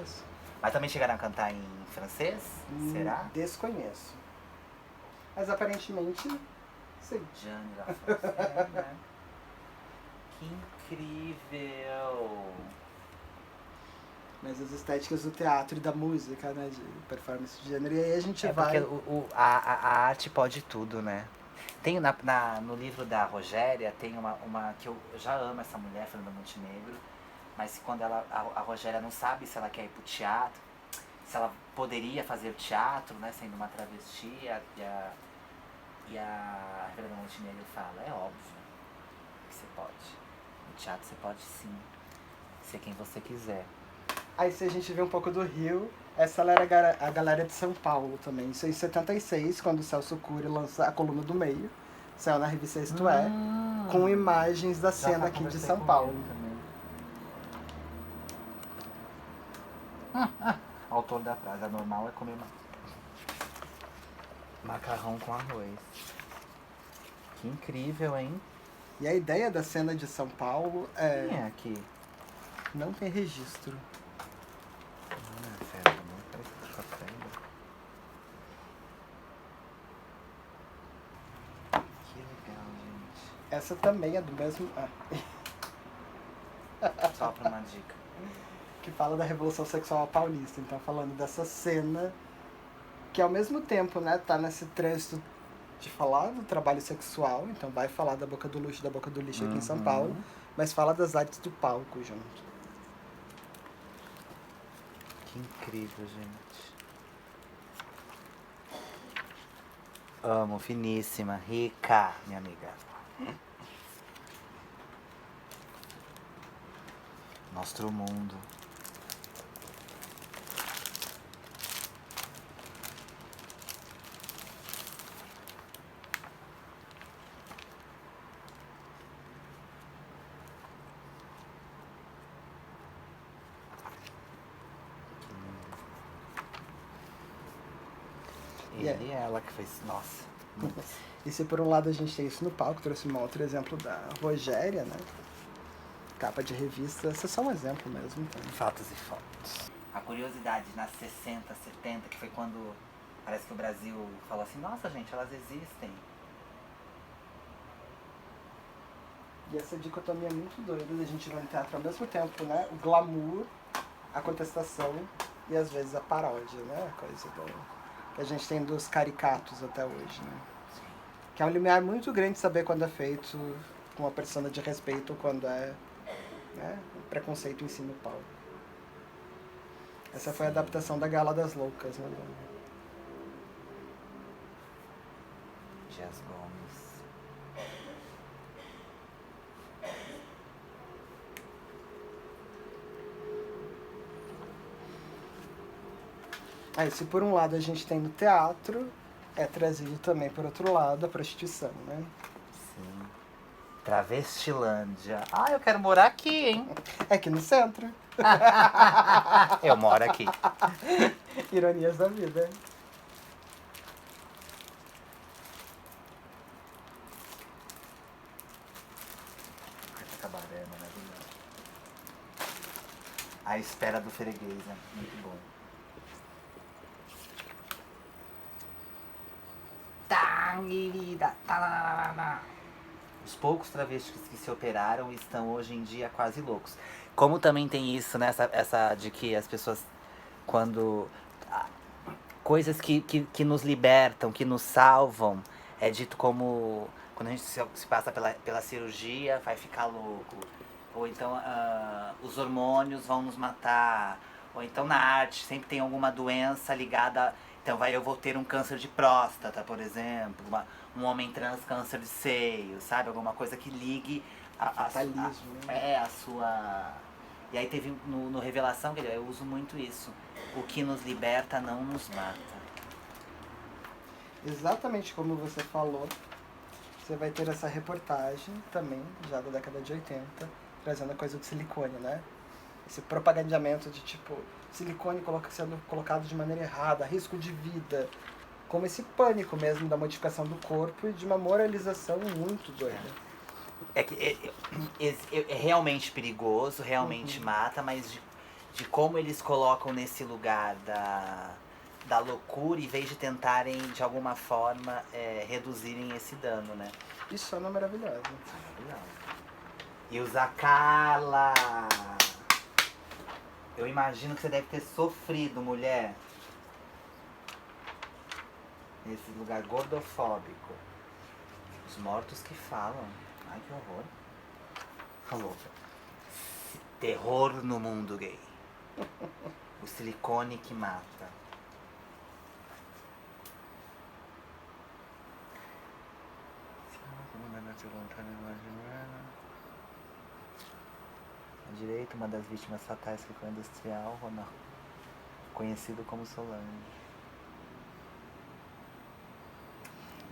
Isso. Mas também chegaram a cantar em francês? Será? Desconheço. Mas aparentemente, sim. Jeanne La Fontaine, né? Que incrível! Mas as estéticas do teatro e da música, né? De performance de gênero. E aí a gente Porque vai... a arte pode tudo, né? Tem no livro da Rogéria, tem uma que eu já amo essa mulher, Fernanda Montenegro, mas quando a Rogéria não sabe se ela quer ir pro teatro, se ela poderia fazer teatro, né, sendo uma travesti, e a Fernanda Montenegro fala, é óbvio que você pode. No teatro você pode sim, ser quem você quiser. Aí se a gente vê um pouco do Rio, essa ela era a galera de São Paulo também. Isso em 76, quando o Celso Cury lança a Coluna do Meio, saiu na revista Isto É, com imagens da cena aqui de São Paulo. Autor da frase, a normal é comer macarrão com arroz. Que incrível, hein? E a ideia da cena de São Paulo é... Quem é aqui? Não tem registro. Que legal, gente. Essa também é do mesmo... Só pra uma dica. que fala da Revolução Sexual Paulista. Então, falando dessa cena que, ao mesmo tempo, né, tá nesse trânsito de falar do trabalho sexual. Então, vai falar da Boca do Luxo, aqui em São Paulo. Mas fala das artes do palco junto. Que incrível, gente. Amo, finíssima, rica, minha amiga. Mostra o mundo. Ele e ela que fez. Nossa. E se por um lado a gente tem isso no palco, trouxe um outro exemplo da Rogéria, né? Capa de revista, esse é só um exemplo mesmo. Então. Fatos e fotos. A curiosidade nas 60, 70, que foi quando parece que o Brasil falou assim, nossa gente, elas existem. E essa dicotomia é muito doida da gente ver no teatro ao mesmo tempo, né? O glamour, a contestação e às vezes a paródia, né? A coisa que a gente tem dos caricatos até hoje, né? Que é um limiar muito grande saber quando é feito com uma persona de respeito ou quando é, né, um preconceito em si no palco. Essa foi a adaptação da Gala das Loucas, né? Jazz Gomes. Aí, se por um lado a gente tem no teatro É trazido também, por outro lado, a prostituição, né? Sim. Travestilândia. Ah, eu quero morar aqui, hein? É aqui no centro. Eu moro aqui. Ironias da vida. Esse cabaré é maravilhoso. A espera do freguês, né? Muito bom. Os poucos travestis que se operaram estão hoje em dia quase loucos. Como também tem isso, né? Essa de que as pessoas, quando... coisas que nos libertam, que nos salvam, é dito como... Quando a gente se passa pela cirurgia, vai ficar louco. Ou então os hormônios vão nos matar. Ou então na arte sempre tem alguma doença ligada... Então eu vou ter um câncer de próstata, por exemplo. Um homem trans, câncer de seio, sabe? Alguma coisa que ligue a sua... E aí teve no Revelação, que eu uso muito isso. O que nos liberta não nos mata. Exatamente como você falou. Você vai ter essa reportagem também, já da década de 80, trazendo a coisa do silicone, né? Esse propagandeamento de tipo, silicone sendo colocado de maneira errada, risco de vida. Como esse pânico mesmo da modificação do corpo e de uma moralização muito doida. É realmente perigoso, realmente mata, mas de como eles colocam nesse lugar da loucura, em vez de tentarem, de alguma forma, reduzirem esse dano, né? Isso é uma maravilhosa. E usa Carla! Eu imagino que você deve ter sofrido, mulher. Nesse lugar gordofóbico. Os mortos que falam. Ai, que horror. Falou. Terror no mundo gay. O silicone que mata. À direita, uma das vítimas fatais ficou industrial, Ronaldo, conhecido como Solange.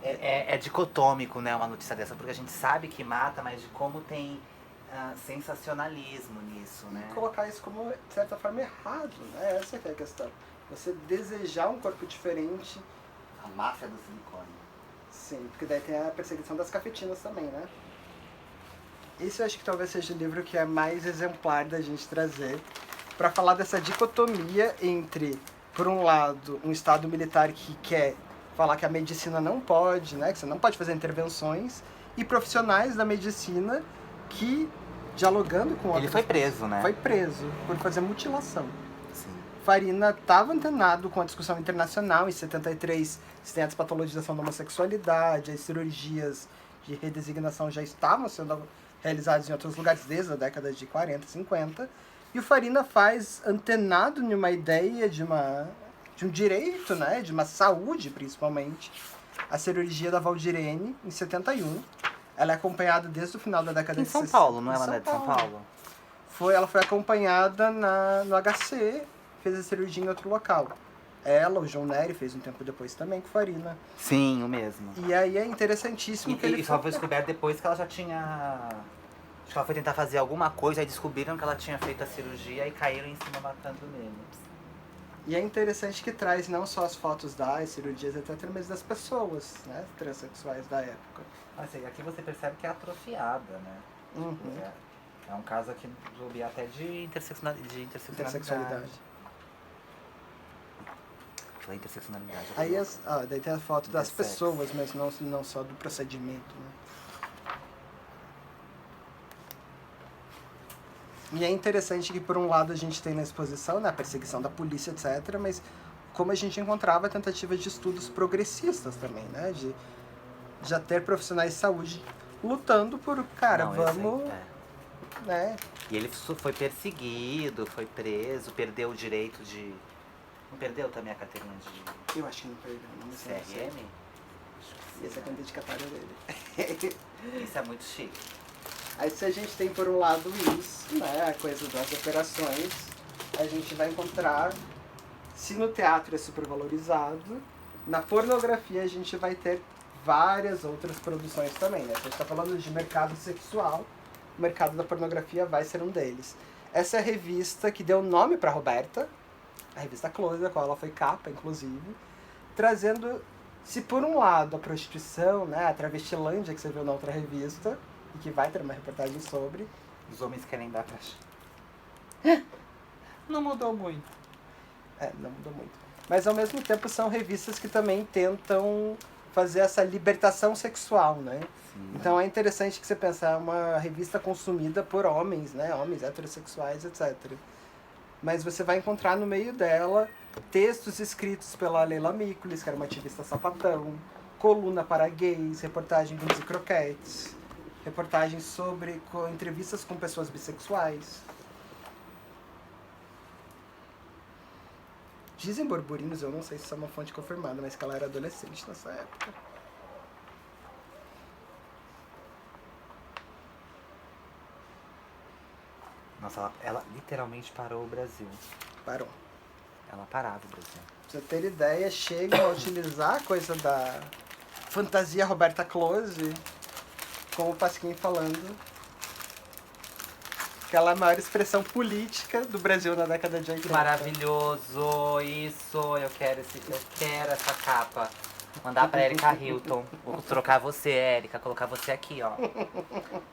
É dicotômico, né, uma notícia dessa, porque a gente sabe que mata, mas de como tem sensacionalismo nisso, né? E colocar isso como, de certa forma, errado, né? Essa que é a questão. Você desejar um corpo diferente. A máfia do silicone. Sim, porque daí tem a perseguição das cafetinas também, né? Esse eu acho que talvez seja o livro que é mais exemplar da gente trazer para falar dessa dicotomia entre, por um lado, um Estado militar que quer falar que a medicina não pode, né, que você não pode fazer intervenções, e profissionais da medicina que, dialogando com outras Ele foi preso, né? Foi preso por fazer mutilação. Sim. Farina estava antenado com a discussão internacional. Em 73, você tem a despatologização da homossexualidade, as cirurgias de redesignação já estavam sendo realizadas em outros lugares desde a década de 40, 50. E o Farina faz antenado numa ideia de um direito, né, de uma saúde, principalmente, a cirurgia da Valdirene, em 71. Ela é acompanhada desde o final da década de 60. Em São Paulo, não é ela de São Paulo? Ela foi acompanhada no HC, fez a cirurgia em outro local. Ela, o João Nery, fez um tempo depois também com Farina. Sim, o mesmo. E aí é interessantíssimo que ele só foi descoberto depois que ela já tinha... Acho que ela foi tentar fazer alguma coisa, aí descobriram que ela tinha feito a cirurgia e caíram em cima matando nele. E é interessante que traz não só as fotos das cirurgias, etc., mas das pessoas, né, transexuais da época. Assim, aqui você percebe que é atrofiada, né? Uhum. É um caso aqui do até de interseccionalidade. Falei interseccionalidade. Aí daí tem a foto das pessoas, mas não só do procedimento, né? E é interessante que, por um lado, a gente tem na exposição, né, a perseguição da polícia, etc., mas como a gente encontrava tentativas de estudos progressistas também, né, de já ter profissionais de saúde lutando por, cara, vamos... né? E ele foi perseguido, foi preso, perdeu o direito de... Não perdeu também a carteirinha de... Eu acho que não perdeu. Não sei. CRM? Esse é com a dedicatória dele. Isso é muito chique. Aí se a gente tem por um lado isso, né, a coisa das operações, a gente vai encontrar, se no teatro é super valorizado, Na pornografia a gente vai ter várias outras produções também, né? A gente tá falando de mercado sexual, o mercado da pornografia vai ser um deles. Essa é a revista que deu nome pra Roberta, a revista Close, da qual ela foi capa, inclusive, trazendo, se por um lado a prostituição, né, a travestilândia que você viu na outra revista, e que vai ter uma reportagem sobre. Os homens querem dar pra... Não mudou muito. Não mudou muito. Mas ao mesmo tempo são revistas que também tentam fazer essa libertação sexual, né? Sim. Então é interessante que você pense, é uma revista consumida por homens, né? Homens heterossexuais, etc. Mas você vai encontrar no meio dela textos escritos pela Leila Mikulis, que era uma ativista sapatão, coluna para gays, reportagem do e Croquetes, reportagens sobre entrevistas com pessoas bissexuais. Dizem burburinhos, eu não sei se isso é uma fonte confirmada, mas que ela era adolescente nessa época. Nossa, ela literalmente parou o Brasil. Parou. Ela parava o Brasil. Pra você ter ideia, chegam a utilizar a coisa da fantasia Roberta Close, como o Pasquim falando, que ela é a maior expressão política do Brasil na década de 80. Que maravilhoso! Isso, eu quero essa capa. Mandar pra Erika Hilton. Vou trocar você, Erika, colocar você aqui, ó.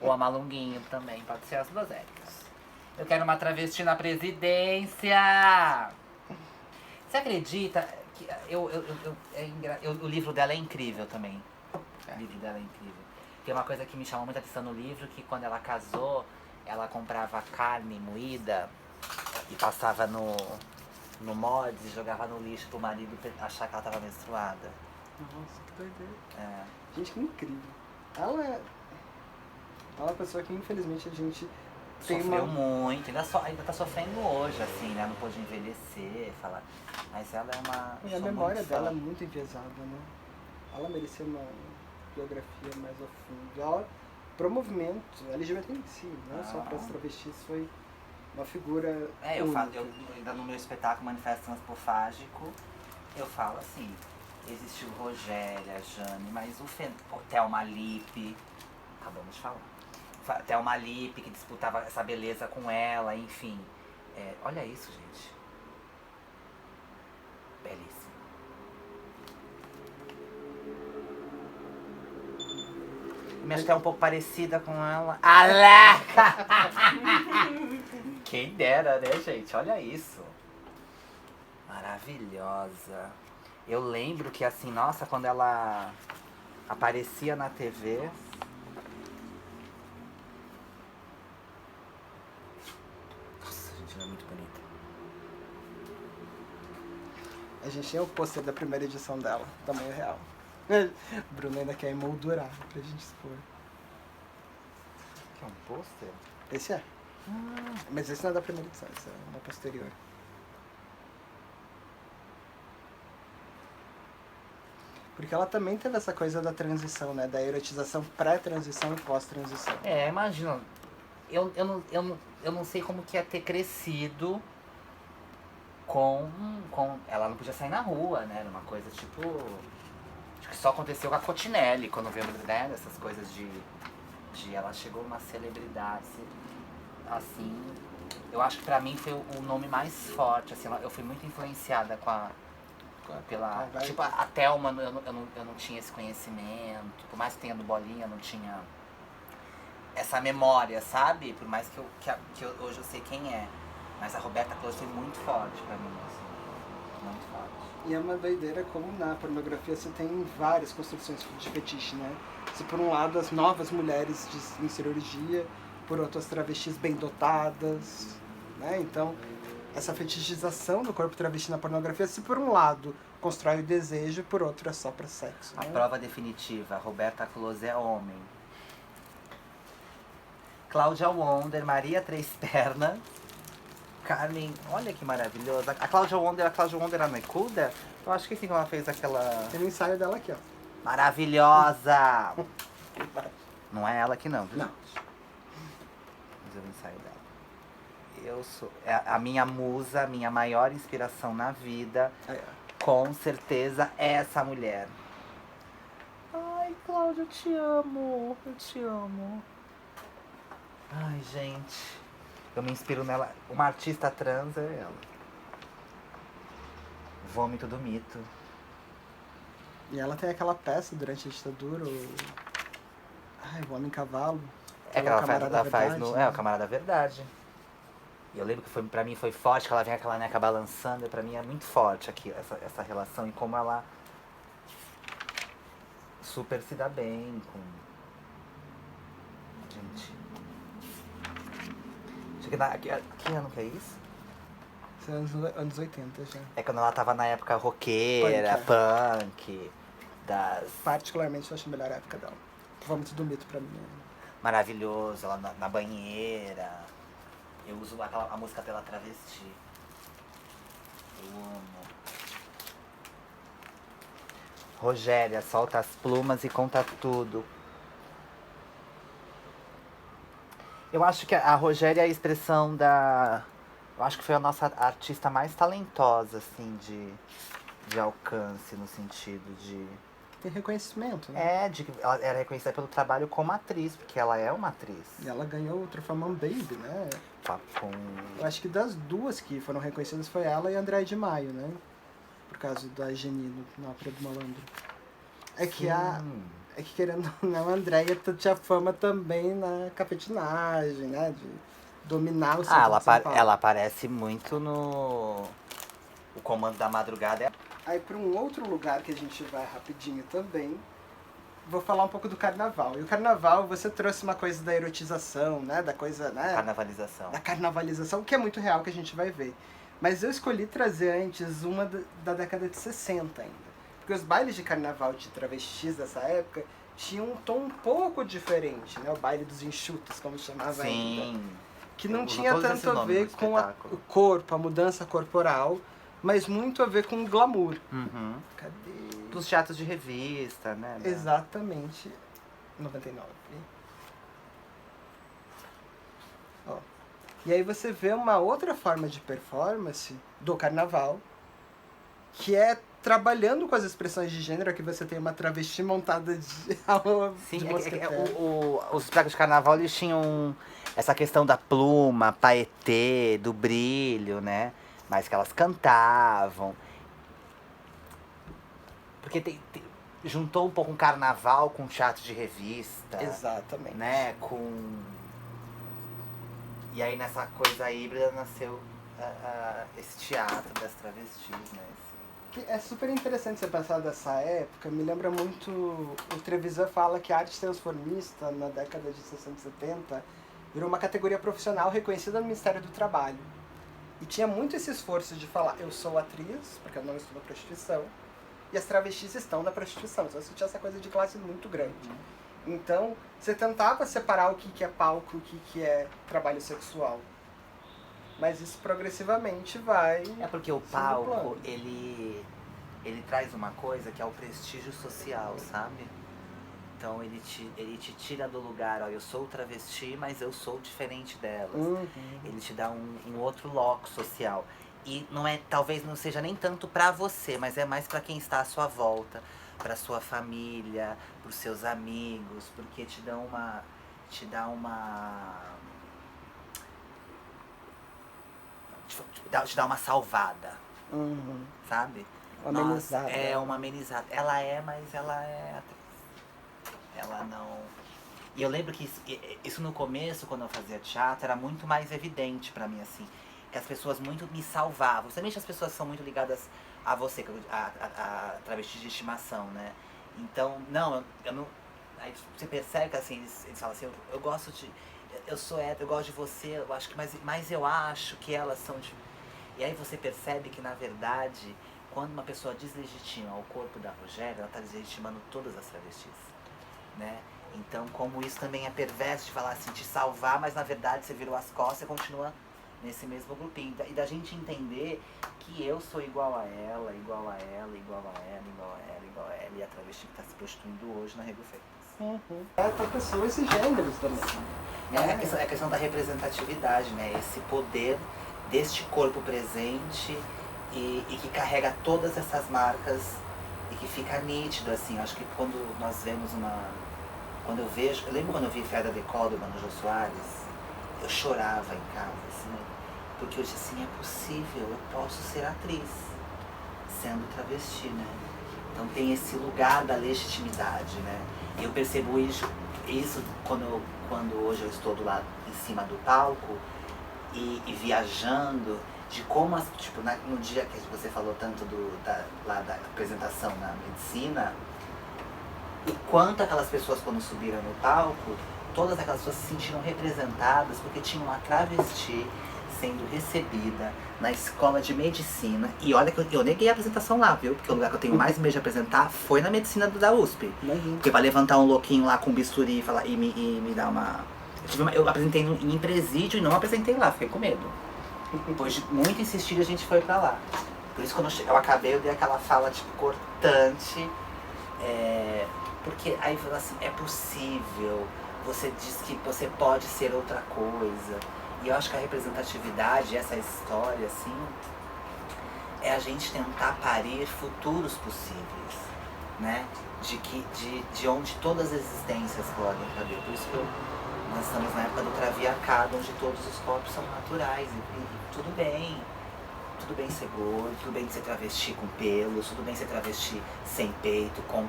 Ou a Malunguinho também, pode ser as duas Ericas. Eu quero uma travesti na presidência! Você acredita que o livro dela é incrível também. O livro dela é incrível. Tem uma coisa que me chamou muita atenção no livro, que quando ela casou, ela comprava carne moída e passava no mods e jogava no lixo pro marido achar que ela tava menstruada. Nossa, que doideira. É. Gente, que incrível. Ela é uma pessoa que infelizmente a gente tem Sofreu muito, ainda tá sofrendo hoje, assim, né? Não pôde envelhecer, falar. Mas ela é uma. E a memória dela é muito enviesada, né? Ela merecia uma biografia mais a fundo. Ela, pro movimento LGBT em si, não só para as travestis, foi uma figura. Eu ainda no meu espetáculo Manifesto Transpofágico, eu falo assim, existiu Rogéria, Jane, mas o Thelma Lippe, acabamos de falar. Thelma Lippe, que disputava essa beleza com ela, enfim. Olha isso, gente. Belíssimo. Me acho que é um pouco parecida com ela. Aleca! Quem dera, né, gente? Olha isso. Maravilhosa. Eu lembro que, assim, nossa, quando ela aparecia na TV... Nossa, gente, ela é muito bonita. A gente tem o pôster da primeira edição dela, tamanho real. Bruno ainda quer emoldurar pra gente expor. Que é um pôster? Esse é. Mas esse não é da primeira edição, esse é uma posterior. Porque ela também teve essa coisa da transição, né? Da erotização pré-transição e pós-transição. Imagina. Eu não sei como que ia ter crescido com... Ela não podia sair na rua, né? Era uma coisa tipo... Acho que só aconteceu com a Cotinelli, quando veio, né? Essas coisas de ela chegou uma celebridade, assim... Eu acho que pra mim foi o nome mais forte, assim. Eu fui muito influenciada tipo, a Thelma, eu não tinha esse conhecimento. Por mais que tenha do Bolinha, eu não tinha essa memória, sabe? Por mais que hoje eu sei quem é. Mas a Roberta Close foi muito forte pra mim, assim. Muito forte. E é uma doideira como na pornografia você tem várias construções de fetiche, né? Se por um lado as novas mulheres em cirurgia, por outro as travestis bem dotadas, né? Então, essa fetichização do corpo travesti na pornografia, se por um lado constrói o desejo, por outro é só pra sexo. A né? prova definitiva, Roberta Close é homem. Cláudia Wonder, Maria Três Pernas, Carmen, olha que maravilhosa. A Cláudia Wonder era Necuda? Eu acho que sim, ela fez aquela... Tem um ensaio dela aqui, ó. Maravilhosa! Não é ela aqui não, viu? Não. Mas eu vi o ensaio dela. Eu sou... a minha musa, a minha maior inspiração na vida. com certeza é essa mulher. Ai, Cláudia, eu te amo. Eu te amo. Ai, gente. Eu me inspiro nela. Uma artista trans é ela. Vômito do mito. E ela tem aquela peça durante a ditadura, o Homem Cavalo. É que ela faz no... É, o Camarada Verdade. E eu lembro que pra mim foi forte, que ela vem aquela neca balançando. E pra mim é muito forte aqui, essa relação. E como ela super se dá bem com... Gente... Que ano que é isso? Isso é anos 80 já. É quando ela tava na época roqueira, punk das... Particularmente eu acho a melhor época dela. Vômito do mito pra mim. Maravilhoso, ela na banheira. Eu uso a música pela travesti. Eu amo. Rogéria, solta as plumas e conta tudo. Eu acho que a Rogéria é a expressão da... Eu acho que foi a nossa artista mais talentosa, assim, de alcance, no sentido de... Tem reconhecimento, né? Ela era reconhecida pelo trabalho como atriz, porque ela é uma atriz. E ela ganhou o troféu Man Baby, né? Eu acho que das duas que foram reconhecidas foi ela e a André de Maio, né? Por causa da Geni na Ópera do Malandro. É que querendo ou não, a Andréia tinha fama também na capetinagem, né? De dominar o centro de São Paulo. Ela aparece muito no... O Comando da Madrugada. Aí para um outro lugar que a gente vai rapidinho também, vou falar um pouco do carnaval. E o carnaval, você trouxe uma coisa da erotização, né? Da coisa, né? Carnavalização. Da carnavalização, que é muito real, que a gente vai ver. Mas eu escolhi trazer antes uma da década de 60 ainda. Porque os bailes de carnaval de travestis dessa época tinham um tom um pouco diferente, né? O baile dos enxutos, como chamava ainda. Que não tinha tanto a ver com o corpo, a mudança corporal, mas muito a ver com o glamour. Uhum. Cadê? Dos teatros de revista, né? Exatamente. 99. Ó. E aí você vê uma outra forma de performance do carnaval, que é trabalhando com as expressões de gênero. Aqui você tem uma travesti montada de Sim, de os espetáculos de carnaval, eles tinham essa questão da pluma, paetê, do brilho, né? Mas que elas cantavam. Porque juntou um pouco um carnaval com teatro de revista. Exatamente. Né? E aí nessa coisa híbrida nasceu esse teatro das travestis, né? Que é super interessante você pensar dessa época. Me lembra muito... O Trevisan fala que a arte transformista, na década de 60 e 70, virou uma categoria profissional reconhecida no Ministério do Trabalho. E tinha muito esse esforço de falar, eu sou atriz, porque eu não estou na prostituição, e as travestis estão na prostituição. Então você tinha essa coisa de classe muito grande. Então, você tentava separar o que é palco, o que é trabalho sexual. Mas isso progressivamente vai... É porque o palco, ele traz uma coisa que é o prestígio social, sabe? Então ele te tira do lugar, ó, eu sou travesti, mas eu sou diferente delas. Uhum. Ele te dá um outro loco social. E talvez não seja nem tanto pra você, mas é mais pra quem está à sua volta, pra sua família, pros seus amigos, porque te dá uma salvada, sabe? Amenizada. Nossa, é uma amenizada. Ela é, mas ela é atriz. Ela não... E eu lembro que isso no começo, quando eu fazia teatro, era muito mais evidente pra mim, assim. Que as pessoas muito me salvavam. Principalmente as pessoas que são muito ligadas a você, a travesti de estimação, né? Então, eu não... Aí você percebe que, assim, eles falam assim, eu gosto de... Eu sou hétero, eu gosto de você, eu acho que... Mas eu acho que elas são de... E aí você percebe que, na verdade, quando uma pessoa deslegitima o corpo da Rogéria, ela está deslegitimando todas as travestis, né? Então, como isso também é perverso de falar assim, te salvar, mas na verdade você virou as costas e continua nesse mesmo grupinho. E da gente entender que eu sou igual a ela, igual a ela, igual a ela, igual a ela, igual a ela, e a travesti que está se prostituindo hoje na Rego Freitas. É para pessoas e gêneros também. É a questão da representatividade, né? Esse poder deste corpo presente e que carrega todas essas marcas e que fica nítido, assim. Acho que quando nós vemos quando eu vejo, eu lembro quando eu vi Ferda de Córdoba no Jô Soares, eu chorava em casa, assim, porque eu disse assim, é possível, eu posso ser atriz, sendo travesti, né? Então tem esse lugar da legitimidade, né? Eu percebo isso quando hoje eu estou do lado em cima do palco e viajando, de como, tipo, no dia que você falou tanto lá da apresentação na medicina, o quanto aquelas pessoas quando subiram no palco, todas aquelas pessoas se sentiram representadas porque tinha uma travesti sendo recebida na escola de medicina. E olha que eu neguei a apresentação lá, viu? Porque o lugar que eu tenho mais medo de apresentar foi na medicina da USP. Porque vai levantar um louquinho lá com bisturi e me dar uma... Eu apresentei em presídio e não apresentei lá, fiquei com medo. Depois de muito insistir, a gente foi pra lá. Por isso, quando eu acabei, eu dei aquela fala, tipo, cortante. Porque aí eu falei assim, é possível, você diz que você pode ser outra coisa. E eu acho que a representatividade, essa história, assim, é a gente tentar parir futuros possíveis, né? De onde todas as existências podem caber. Por isso que nós estamos na época do traviarcado, onde todos os corpos são naturais e tudo bem ser gordo, tudo bem ser travesti com pelos, tudo bem ser travesti sem peito, com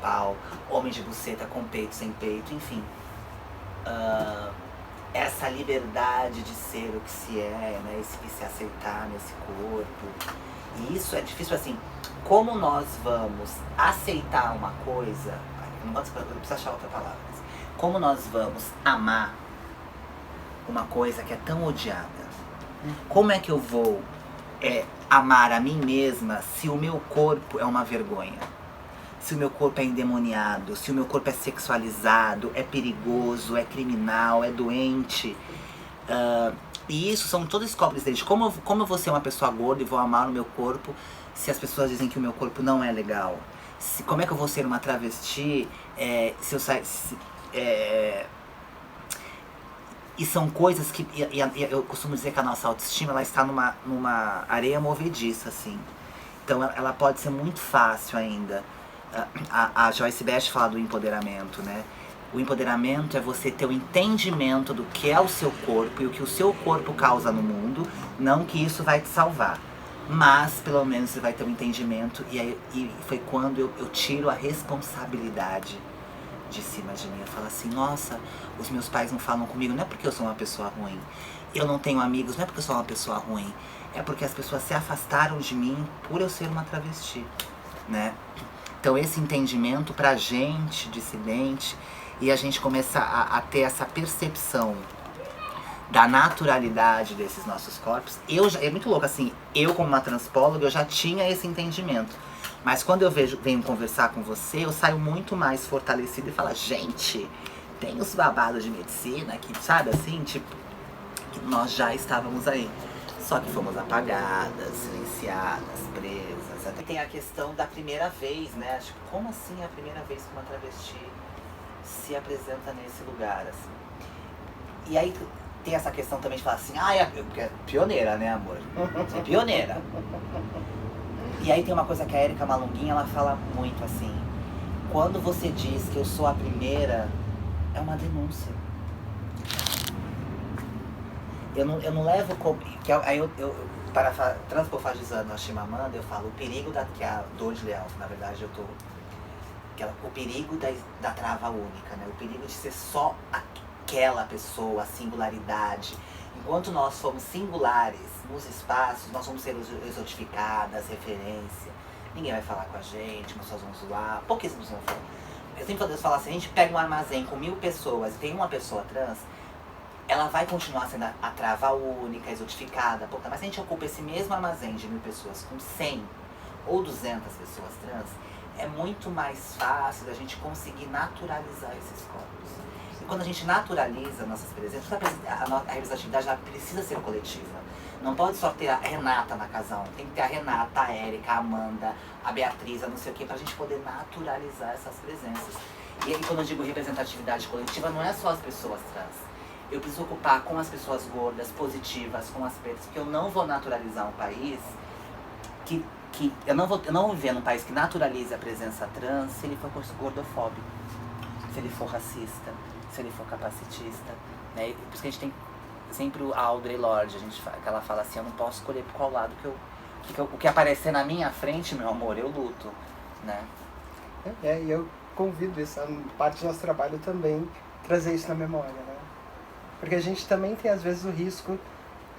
pau, homem de buceta com peito, sem peito, enfim. Essa liberdade de ser o que se é, né, e se aceitar nesse corpo. E isso é difícil, assim, como nós vamos aceitar uma coisa, eu preciso achar outra palavra, como nós vamos amar uma coisa que é tão odiada? Como é que eu vou amar a mim mesma se o meu corpo é uma vergonha? Se o meu corpo é endemoniado, se o meu corpo é sexualizado, é perigoso, é criminal, é doente. E isso são todos escopos deles. Como eu vou ser uma pessoa gorda e vou amar o meu corpo se as pessoas dizem que o meu corpo não é legal? Como é que eu vou ser uma travesti se eu sair... E são coisas que... eu costumo dizer que a nossa autoestima ela está numa areia movediça, assim. Então ela pode ser muito fácil ainda. A Joyce Best fala do empoderamento, né? O empoderamento é você ter o entendimento do que é o seu corpo e o que o seu corpo causa no mundo. Não que isso vai te salvar, mas pelo menos você vai ter um entendimento. E foi quando eu tiro a responsabilidade de cima de mim. Eu falo assim, nossa, os meus pais não falam comigo, não é porque eu sou uma pessoa ruim. Eu não tenho amigos, não é porque eu sou uma pessoa ruim. É porque as pessoas se afastaram de mim por eu ser uma travesti, né? Então esse entendimento pra gente, dissidente, e a gente começa a ter essa percepção da naturalidade desses nossos corpos. É muito louco, assim, eu como uma transpóloga, eu já tinha esse entendimento. Mas quando eu venho conversar com você, eu saio muito mais fortalecida e falo, gente, tem os babados de medicina que, sabe assim, tipo, que nós já estávamos aí. Só que fomos apagadas, silenciadas, presas. Até tem a questão da primeira vez, né? Acho que como assim a primeira vez que uma travesti se apresenta nesse lugar, assim? E aí tem essa questão também de falar assim, é pioneira, né, amor? Você é pioneira. E aí tem uma coisa que a Érica Malunguinha, ela fala muito assim, quando você diz que eu sou a primeira, é uma denúncia. Eu não levo como... Aí transpofagizando a Chimamanda, eu falo o perigo que é a dor de leão, na verdade eu tô... o perigo da trava única, né? O perigo de ser só aquela pessoa, a singularidade. Enquanto nós somos singulares nos espaços, nós vamos ser exotificadas, referência. Ninguém vai falar com a gente, nós só vamos zoar, pouquíssimos vão falar. Eu sempre falo assim, a gente pega um armazém com 1000 pessoas e tem uma pessoa trans, ela vai continuar sendo a trava única, exotificada, mas se a gente ocupa esse mesmo armazém de 1000 pessoas com 100 ou 200 pessoas trans, é muito mais fácil da gente conseguir naturalizar esses corpos. E quando a gente naturaliza nossas presenças, a representatividade ela precisa ser coletiva. Não pode só ter a Renata na Casal, tem que ter a Renata, a Érica, a Amanda, a Beatriz, a não sei o que, pra gente poder naturalizar essas presenças. E aí quando eu digo representatividade coletiva, não é só as pessoas trans. Eu preciso ocupar com as pessoas gordas, positivas, com as pretas, porque eu não vou naturalizar um país que eu não vou viver num país que naturalize a presença trans se ele for gordofóbico, se ele for racista, se ele for capacitista, né? Por isso que a gente tem sempre a Audre Lorde, que ela fala assim, eu não posso escolher por qual lado o que aparecer na minha frente, meu amor, eu luto, né? E eu convido isso, a parte do nosso trabalho também, trazer isso na memória, né? Porque a gente também tem, às vezes, o risco,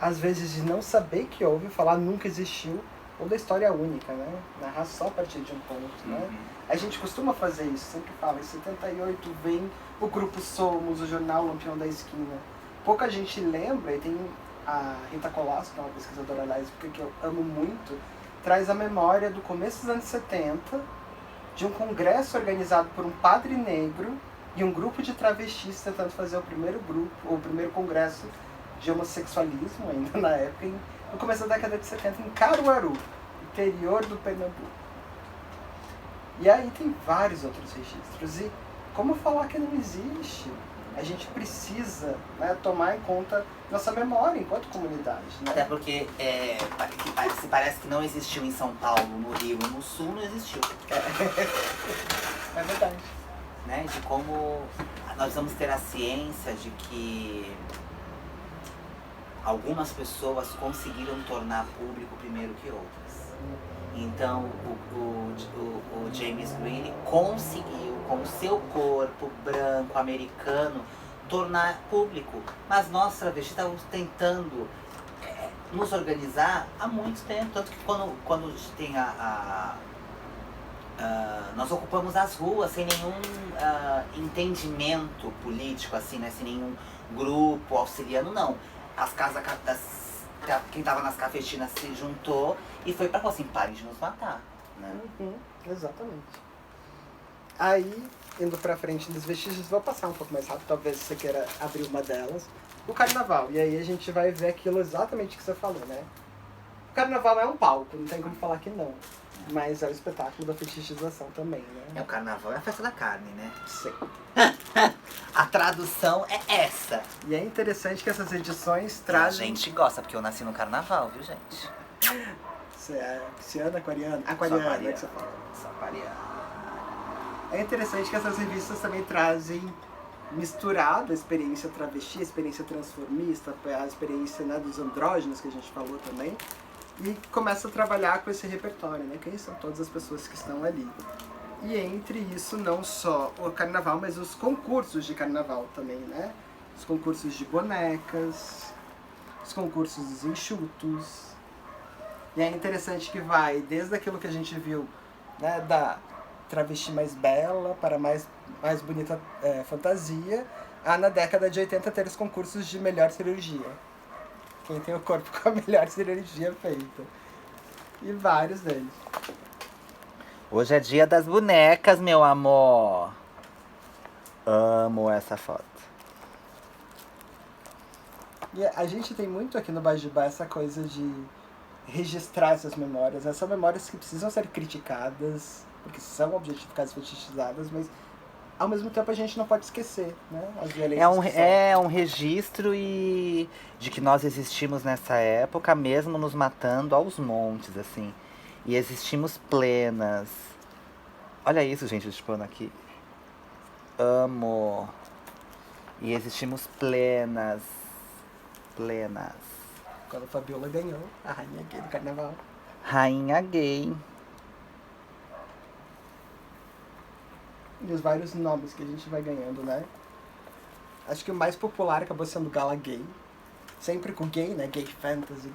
às vezes, de não saber que houve, falar nunca existiu, ou da história única, né? Narrar só a partir de um ponto, né? A gente costuma fazer isso, sempre fala, em 78 vem o Grupo Somos, o jornal Lampião da Esquina. Pouca gente lembra, e tem a Rita Colasso, que é uma pesquisadora lésbica que eu amo muito, traz a memória do começo dos anos 70, de um congresso organizado por um padre negro e um grupo de travestis tentando fazer o primeiro congresso de homossexualismo, ainda na época, no começo da década de 70, em Caruaru, interior do Pernambuco. E aí tem vários outros registros. E como falar que não existe? A gente precisa, né, tomar em conta nossa memória enquanto comunidade. Né? Até porque parece que não existiu em São Paulo, no Rio e no Sul, não existiu. É verdade. Né? De como nós vamos ter a ciência de que algumas pessoas conseguiram tornar público primeiro que outras. Então o James Green conseguiu, com o seu corpo branco, americano, tornar público. Mas nós travestis estávamos tentando nos organizar há muito tempo. Tanto que quando tem nós ocupamos as ruas sem nenhum entendimento político, assim, né? Sem nenhum grupo auxiliando, não. As casas quem estava nas cafetinas se juntou e foi pra assim, parem de nos matar, né? Exatamente. Aí, indo pra frente dos vestígios, vou passar um pouco mais rápido, talvez você queira abrir uma delas. O carnaval, e aí a gente vai ver aquilo exatamente que você falou, né? O carnaval é um palco, não tem como falar que não. Mas é o espetáculo da fetichização também, né? O carnaval é a festa da carne, né? Sim. A tradução é essa. E é interessante que essas edições trazem... trazem... A gente gosta, porque eu nasci no carnaval, viu, gente? Você é pisciana, aquariana? Aquariana, é que você fala. Sou aquariana. É interessante que essas revistas também trazem misturado a experiência travesti, a experiência transformista, a experiência, né, dos andrógenos que a gente falou também. E começa a trabalhar com esse repertório, né? Quem são todas as pessoas que estão ali. E entre isso, não só o carnaval, mas os concursos de carnaval também, né? Os concursos de bonecas, os concursos dos enxutos. E é interessante que vai desde aquilo que a gente viu, né, da travesti mais bela para mais bonita fantasia, a na década de 80 ter os concursos de melhor cirurgia. Quem tem o corpo com a melhor cirurgia feita. E vários deles. Hoje é dia das bonecas, meu amor. Amo essa foto. E a gente tem muito aqui no Bajibá essa coisa de registrar essas memórias. Essas são memórias que precisam ser criticadas, porque são objetificadas, fetichizadas, mas ao mesmo tempo a gente não pode esquecer, né? As violências um registro de que nós existimos nessa época, mesmo nos matando aos montes, assim. E existimos plenas. Olha isso, gente, esse pano aqui. Amo. E existimos plenas. Plenas. Quando a Fabiola ganhou, a rainha gay do carnaval. Rainha gay. E os vários nomes que a gente vai ganhando, né? Acho que o mais popular acabou sendo Gala Gay. Sempre com gay, né? Gay fantasy.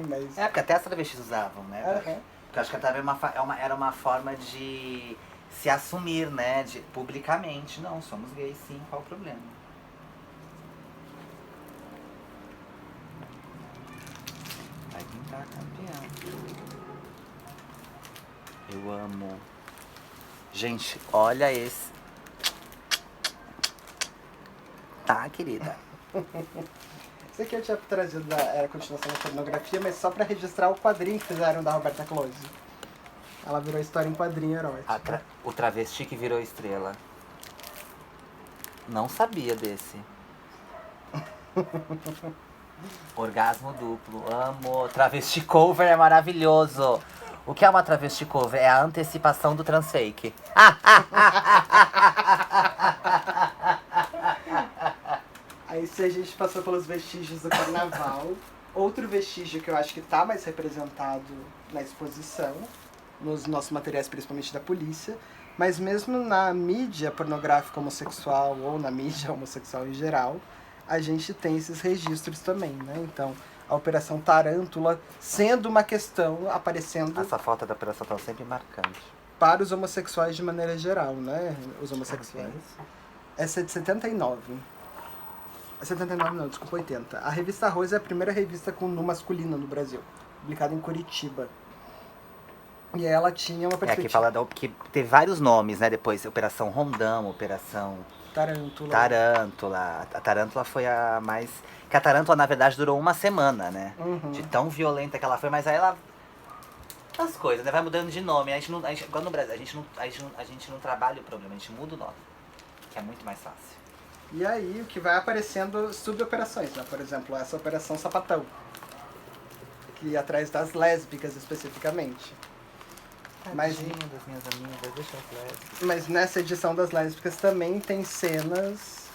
Mas... porque até as travestis usavam, né? Uhum. Porque acho que era uma forma de se assumir, né? Publicamente. Não, somos gays sim, qual o problema? Vai pintar campeão. Eu amo. Gente, olha esse. Tá, querida? Isso aqui eu tinha trazido era a continuação da pornografia, mas só pra registrar o quadrinho que fizeram da Roberta Close. Ela virou história em quadrinho erótico. O travesti que virou estrela. Não sabia desse. Orgasmo duplo. Amo. Travesti cover é maravilhoso. O que é uma travesti cover? É a antecipação do transfake. Aí se a gente passou pelos vestígios do carnaval, outro vestígio que eu acho que tá mais representado na exposição, nos nossos materiais, principalmente da polícia, mas mesmo na mídia pornográfica homossexual ou na mídia homossexual em geral, a gente tem esses registros também, né? Então, a Operação Tarântula sendo uma questão aparecendo... Essa foto da Operação tá sempre marcante. Para os homossexuais de maneira geral, né? Os homossexuais. Essa é de 79. 79 não, desculpa, 80. A revista Rose é a primeira revista com nu masculino no Brasil, publicada em Curitiba. E ela tinha uma perspectiva... que fala que teve vários nomes, né? Depois, Operação Rondão, Operação... Tarântula. A Tarântula foi a mais... Que a Tarântula, na verdade, durou uma semana, né? Uhum. De tão violenta que ela foi, mas aí ela... As coisas, né? Vai mudando de nome. Igual no Brasil, a gente não trabalha o problema, a gente muda o nome. Que é muito mais fácil. E aí, o que vai aparecendo suboperações, né? Por exemplo, essa Operação Sapatão. Que ia atrás das lésbicas, especificamente. Mas, das minhas amigas, deixa as lésbicas. mas nessa edição das lésbicas também tem cenas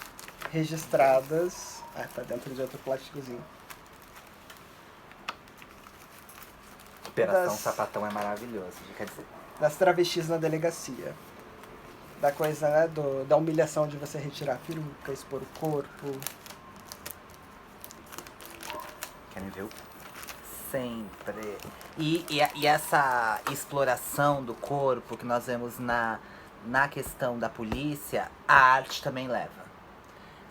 registradas... Ah, tá dentro de outro plásticozinho. Operação Sapatão é maravilhoso, quer dizer... Das travestis na delegacia. Da coisa, né, da humilhação de você retirar a peruca, expor o corpo. Querem ver? Sempre. E essa exploração do corpo que nós vemos na questão da polícia, a arte também leva.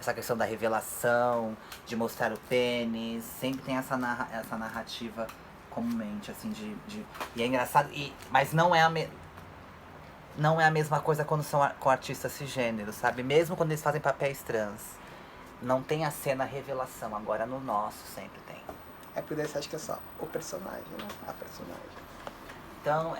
Essa questão da revelação, de mostrar o pênis, sempre tem essa narrativa comumente, assim, E é engraçado, mas não é a mesma coisa quando são com artistas cisgêneros, sabe? Mesmo quando eles fazem papéis trans. Não tem a cena revelação, agora no nosso sempre tem. É porque daí você acha que é só o personagem, né? A personagem. Então,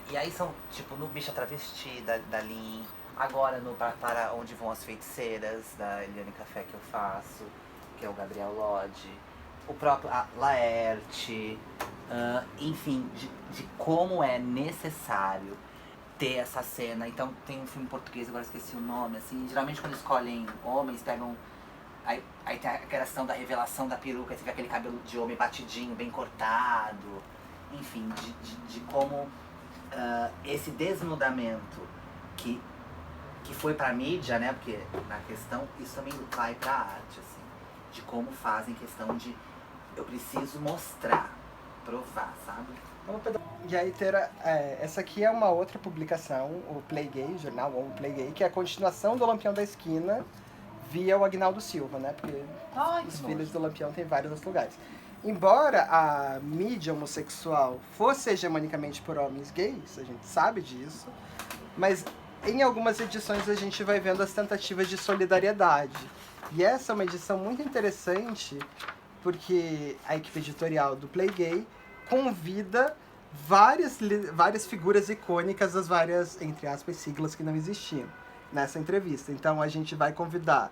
e aí são, tipo, no Bicha Travesti, da Lin, agora no Para Onde Vão as Feiticeiras, da Eliane Café que eu faço, que é o Gabriel Lodge, o próprio Laerte, enfim, de como é necessário ter essa cena. Então tem um filme português, agora esqueci o nome, assim, geralmente quando escolhem homens, pegam... Aí tem a questão da revelação da peruca, você vê aquele cabelo de homem batidinho, bem cortado, enfim, de como esse desnudamento que foi pra mídia, né, porque na questão, isso também vai pra arte, assim, de como fazem questão de eu preciso mostrar, provar, sabe? E aí essa aqui é uma outra publicação, o Play Gay, o jornal ou Play Gay, que é a continuação do Lampião da Esquina via o Agnaldo Silva, né? Porque os filhos do Lampião tem vários outros lugares. Embora a mídia homossexual fosse hegemonicamente por homens gays, a gente sabe disso, mas em algumas edições a gente vai vendo as tentativas de solidariedade. E essa é uma edição muito interessante, porque a equipe editorial do Play Gay convida várias figuras icônicas das várias, entre aspas, siglas que não existiam nessa entrevista. Então a gente vai convidar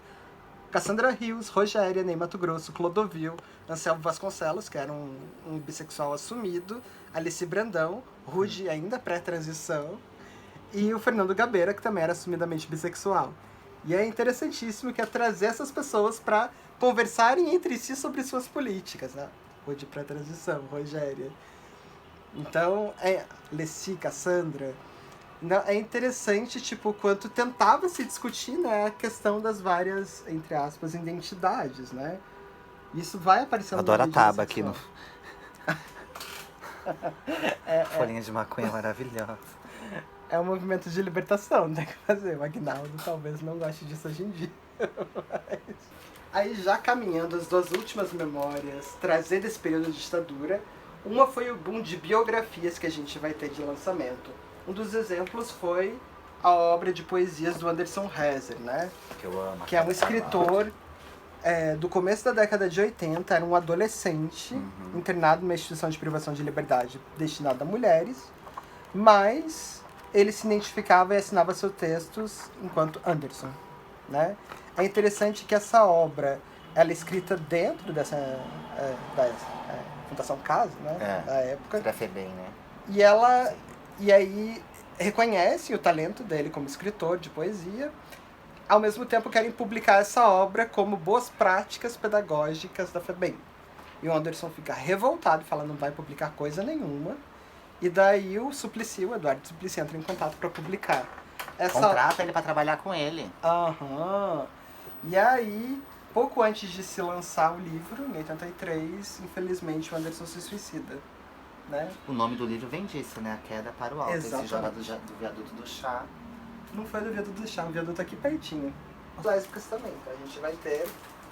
Cassandra Rios, Rogéria, Ney Matogrosso, Clodovil, Anselmo Vasconcelos, que era um bissexual assumido, Alice Brandão, Rude, ainda pré-transição, e o Fernando Gabeira, que também era assumidamente bissexual. E é interessantíssimo que é trazer essas pessoas para conversarem entre si sobre suas políticas, né? Rude pré-transição, Rogéria. Então, Leci, Cassandra... É interessante, tipo, quanto tentava se discutir, né, a questão das várias, entre aspas, identidades, né? Isso vai aparecendo... Adoro a taba aqui no... Folhinha de maconha maravilhosa. É um movimento de libertação, tem que fazer. O Agnaldo talvez não goste disso hoje em dia. Mas... Aí, já caminhando as duas últimas memórias, trazendo esse período de ditadura, uma foi o boom de biografias que a gente vai ter de lançamento. Um dos exemplos foi a obra de poesias do Anderson Rezer, né? Que eu amo. Que é um escritor do começo da década de 80, era um adolescente internado numa instituição de privação de liberdade destinada a mulheres, mas ele se identificava e assinava seus textos enquanto Anderson, né? É interessante que essa obra, ela é escrita dentro dessa da Fundação Casa, né? Da época. Da FEBEM, né? E aí reconhecem o talento dele como escritor de poesia, ao mesmo tempo querem publicar essa obra como boas práticas pedagógicas da FEBEM. E o Anderson fica revoltado e fala não vai publicar coisa nenhuma. E daí o Suplicy, o Eduardo Suplicy, entra em contato para publicar. Contrata ele para trabalhar com ele. Aham. E aí, pouco antes de se lançar o livro, em 83, infelizmente o Anderson se suicida. Né? O nome do livro vem disso, né? A Queda para o Alto. Exatamente. Esse jornal do viaduto do chá. Não foi do viaduto do chá, o viaduto aqui pertinho. As lésbicas também, então a gente vai ter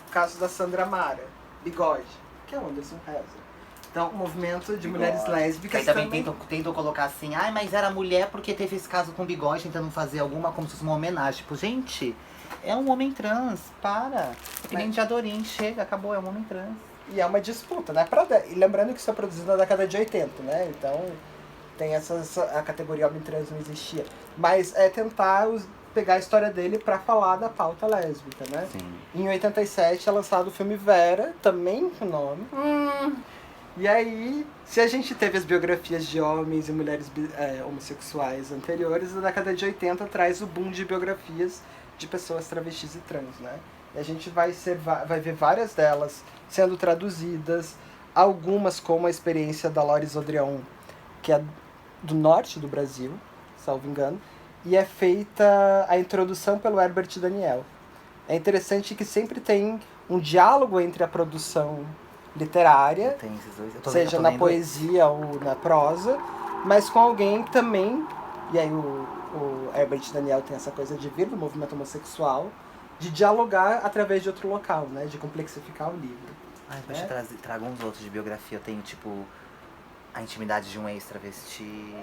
o caso da Sandra Mara, Bigode, que é o Anderson Reza. Então, o movimento de mulheres lésbicas aí também tentam colocar assim, mas era mulher porque teve esse caso com Bigode, tentando fazer alguma como se fosse uma homenagem. Tipo, gente, é um homem trans, para. Que nem de Adorim, chega, acabou, é um homem trans. E é uma disputa, né? E lembrando que isso é produzido na década de 80, né? Então, tem a categoria homem trans não existia. Mas é tentar pegar a história dele pra falar da pauta lésbica, né? Sim. Em 87 é lançado o filme Vera, também com nome. E aí, se a gente teve as biografias de homens e mulheres homossexuais anteriores, a década de 80 traz o boom de biografias de pessoas travestis e trans, né? E a gente vai ver várias delas sendo traduzidas, algumas como a experiência da Loris Odrion, que é do norte do Brasil, salvo engano, e é feita a introdução pelo Herbert Daniel. É interessante que sempre tem um diálogo entre a produção literária, seja na poesia ou na prosa, mas com alguém também, e aí o Herbert Daniel tem essa coisa de vir do movimento homossexual, de dialogar através de outro local, né, de complexificar o livro. Depois eu trago uns outros de biografia, eu tenho tipo A Intimidade de um Ex-Travesti.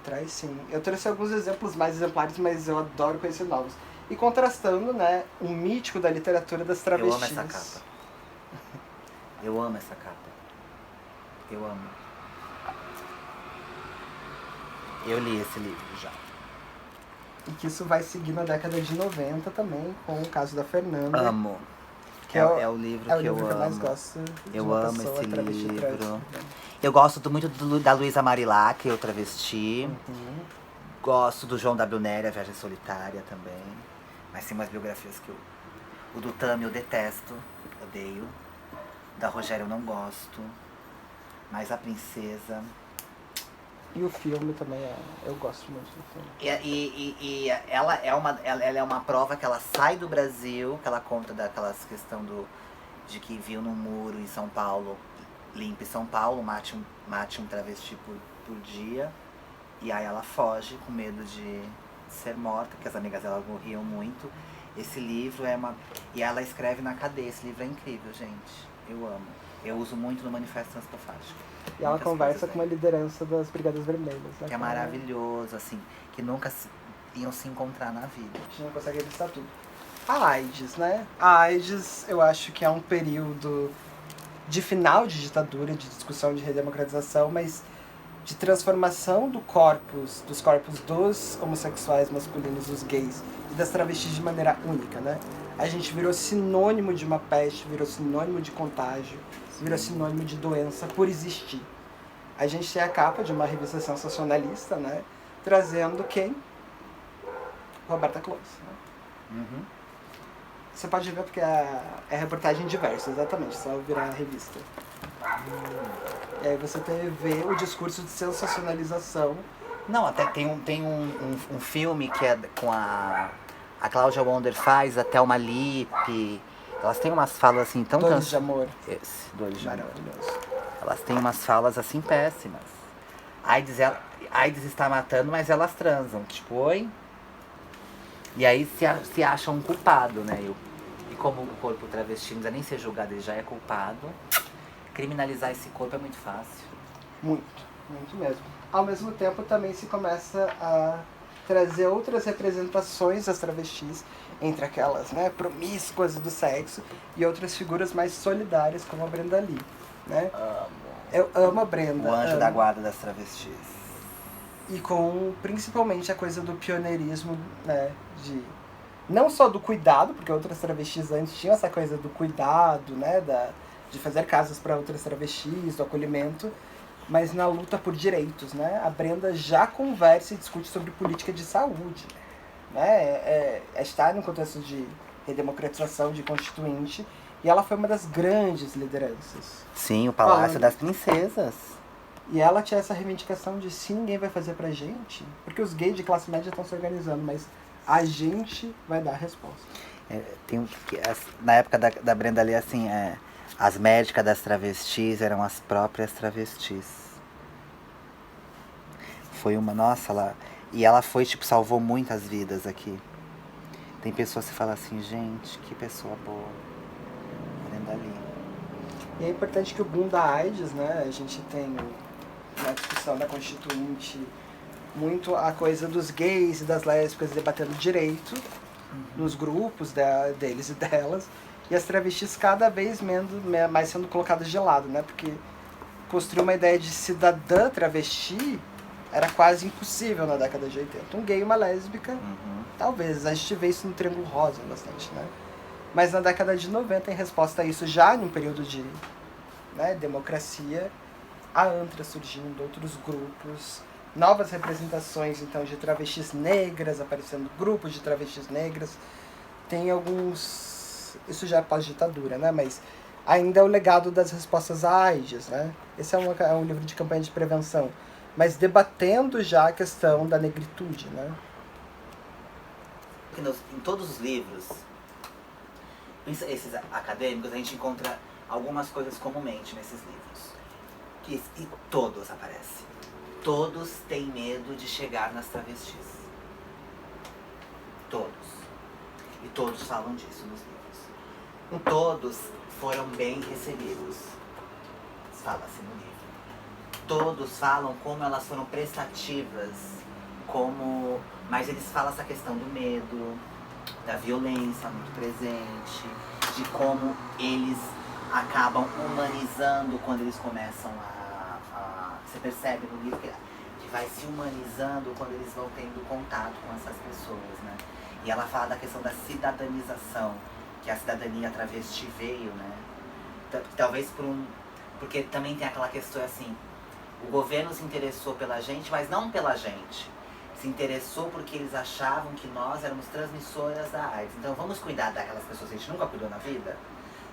Traz sim. Eu trouxe alguns exemplos mais exemplares, mas eu adoro conhecer novos. E contrastando, né, um mítico da literatura das travestis. Eu amo essa capa. Eu amo essa capa. Eu amo. Eu li esse livro já. E que isso vai seguir na década de 90 também, com o caso da Fernanda. Amo. Que é o livro que eu amo. Eu mais gosto. Eu amo esse livro. Eu gosto muito da Luísa Marilac, Eu Travesti. Gosto do João W. Nery, A Viagem Solitária também. Mas tem umas biografias que o do Tami eu detesto, odeio. Da Rogéria eu não gosto. Mas A Princesa. E o filme também, eu gosto muito do filme. E ela é uma prova que ela sai do Brasil, que ela conta daquelas questão de que viu num muro em São Paulo, limpe São Paulo, mate um travesti por dia. E aí ela foge com medo de ser morta, porque as amigas dela morriam muito. Esse livro é uma... E ela escreve na cadeia, esse livro é incrível, gente. Eu amo. Eu uso muito no Manifesto Transpofágico. E ela conversa com a liderança das Brigadas Vermelhas. Né? Que é maravilhoso, assim, que nunca iam se encontrar na vida. A gente não consegue listar tudo. A AIDS, né? A AIDS, eu acho que é um período de final de ditadura, de discussão de redemocratização, mas de transformação dos corpos dos homossexuais masculinos, dos gays e das travestis de maneira única, né? A gente virou sinônimo de uma peste, virou sinônimo de contágio, virou sinônimo de doença por existir. A gente tem a capa de uma revista sensacionalista, né? Trazendo quem? Roberta Close. Né? Você pode ver porque é reportagem diversa, exatamente, só virar a revista. E aí você vê o discurso de sensacionalização. Não, até tem um filme que é com a Cláudia Wonder faz, a Thelma Lippe. Elas têm umas falas assim tão... Dores de Amor. Esse, Dores de Amor. Maravilhoso. Elas têm umas falas assim péssimas. AIDS está matando, mas elas transam. Tipo, oi? E aí se acham um culpado, né? E como o corpo travesti não precisa nem ser julgado, ele já é culpado. Criminalizar esse corpo é muito fácil. Muito mesmo. Ao mesmo tempo também se começa a trazer outras representações das travestis, entre aquelas, né, promíscuas do sexo, e outras figuras mais solidárias, como a Brenda Lee, né? Eu amo a Brenda. O anjo da guarda das travestis. E com, principalmente, a coisa do pioneirismo, né, de... Não só do cuidado, porque outras travestis antes tinham essa coisa do cuidado, né, de fazer casas para outras travestis, do acolhimento, mas na luta por direitos, né? A Brenda já conversa e discute sobre política de saúde, né? Está no contexto de redemocratização, de constituinte, e ela foi uma das grandes lideranças. Sim, o Palácio das Princesas. E ela tinha essa reivindicação de se ninguém vai fazer pra gente, porque os gays de classe média estão se organizando, mas a gente vai dar a resposta. Na época da Brenda Lee, assim, as médicas das travestis eram as próprias travestis. Foi uma, nossa, e ela foi, tipo, salvou muitas vidas aqui. Tem pessoas que falam assim, gente, que pessoa boa. Brenda Lee. E é importante que o boom da AIDS, né, a gente tem na discussão da Constituinte muito a coisa dos gays e das lésbicas debatendo direito nos grupos deles e delas, e as travestis cada vez mais sendo colocadas de lado, né, porque construir uma ideia de cidadã travesti era quase impossível na década de 80. Um gay e uma lésbica, talvez, a gente vê isso no Triângulo Rosa bastante, né, mas na década de 90, em resposta a isso, já num período de, né, democracia, a ANTRA surgindo, outros grupos, novas representações, então, de travestis negras, aparecendo grupos de travestis negras. Tem alguns... Isso já é pós-ditadura, né? Mas ainda é o legado das respostas à AIDS, né? Esse é um livro de campanha de prevenção, mas debatendo já a questão da negritude, né? Em todos os livros, esses acadêmicos, a gente encontra algumas coisas comumente nesses livros. E todos aparecem. Todos têm medo de chegar nas travestis. Todos. E todos falam disso nos livros. Todos foram bem recebidos. Fala-se no livro. Todos falam como elas foram prestativas, mas eles falam essa questão do medo, da violência muito presente, de como eles acabam humanizando quando eles começam você percebe no livro que vai se humanizando quando eles vão tendo contato com essas pessoas, né? E ela fala da questão da cidadanização, que a cidadania travesti veio, né? Talvez porque também tem aquela questão assim, o governo se interessou pela gente, mas não pela gente. Se interessou porque eles achavam que nós éramos transmissoras da AIDS. Então vamos cuidar daquelas pessoas que a gente nunca cuidou na vida?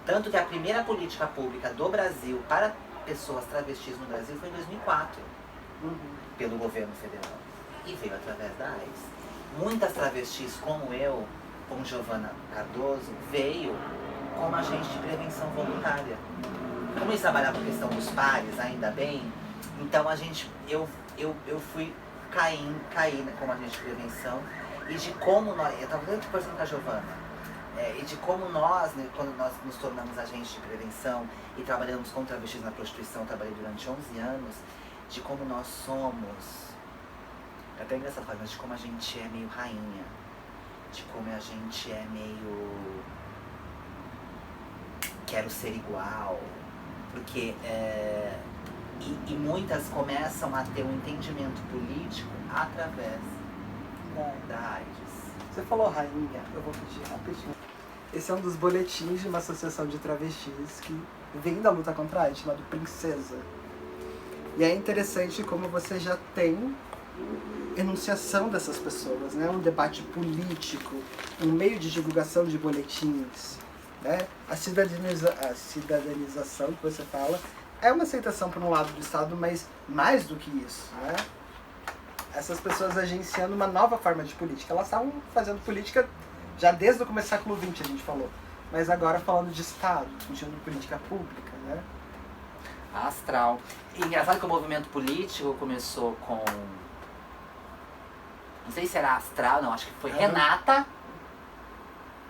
Tanto que a primeira política pública do Brasil para pessoas travestis no Brasil foi em 2004, pelo governo federal. E veio através da AIDS. Muitas travestis como eu, como Giovana Cardoso, veio como agente de prevenção voluntária. Como eles trabalhavam com a questão dos pares, ainda bem, então eu fui cair como agente de prevenção, e de como eu estava conversando com a Giovana, e de como nós, né, quando nós nos tornamos agentes de prevenção e trabalhamos com travestis na prostituição, trabalhei durante 11 anos, de como nós somos, é até engraçado falar, mas de como a gente é meio rainha, de como a gente é meio quero ser igual, porque e muitas começam a ter um entendimento político através da AIDS. Você falou rainha, eu vou pedir rapidinho. Esse é um dos boletins de uma associação de travestis que vem da luta contra a AIDS, chamado Princesa. E é interessante como você já tem enunciação dessas pessoas, né? Um debate político, um meio de divulgação de boletins, né? A cidadanização que você fala é uma aceitação por um lado do Estado, mas mais do que isso, né? Essas pessoas agenciando uma nova forma de política. Elas estavam fazendo política já desde o começo do século XX, a gente falou. Mas agora falando de Estado, discutindo política pública, né? Astral. E engraçado que o movimento político começou com... Não sei se era Astral, não. Acho que foi Renata,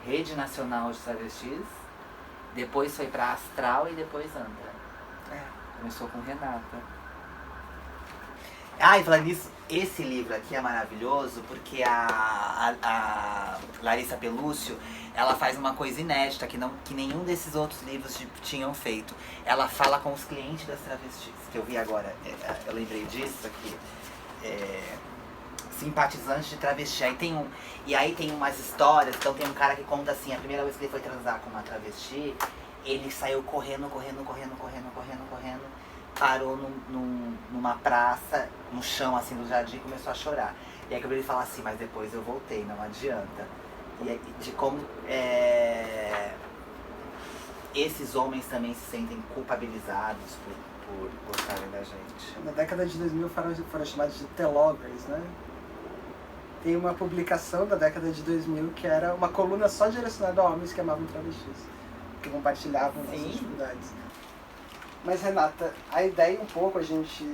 Rede Nacional de Travestis. Depois foi pra Astral e depois Antra. Começou com Renata. E falando nisso, esse livro aqui é maravilhoso porque a Larissa Pelúcio, ela faz uma coisa inédita que nenhum desses outros livros tinham feito. Ela fala com os clientes das travestis, que eu vi agora, eu lembrei disso aqui. Simpatizantes de travesti. Aí tem umas histórias, então tem um cara que conta assim, a primeira vez que ele foi transar com uma travesti, ele saiu correndo, parou numa praça, no chão assim do jardim, e começou a chorar. E aí que ele fala assim, mas depois eu voltei, não adianta. E de como esses homens também se sentem culpabilizados por gostarem da gente. Na década de 2000 foram chamados de teloggers, né? Tem uma publicação da década de 2000 que era uma coluna só direcionada a homens que amavam travestis, que compartilhavam essas dificuldades. Mas, Renata, a ideia um pouco, a gente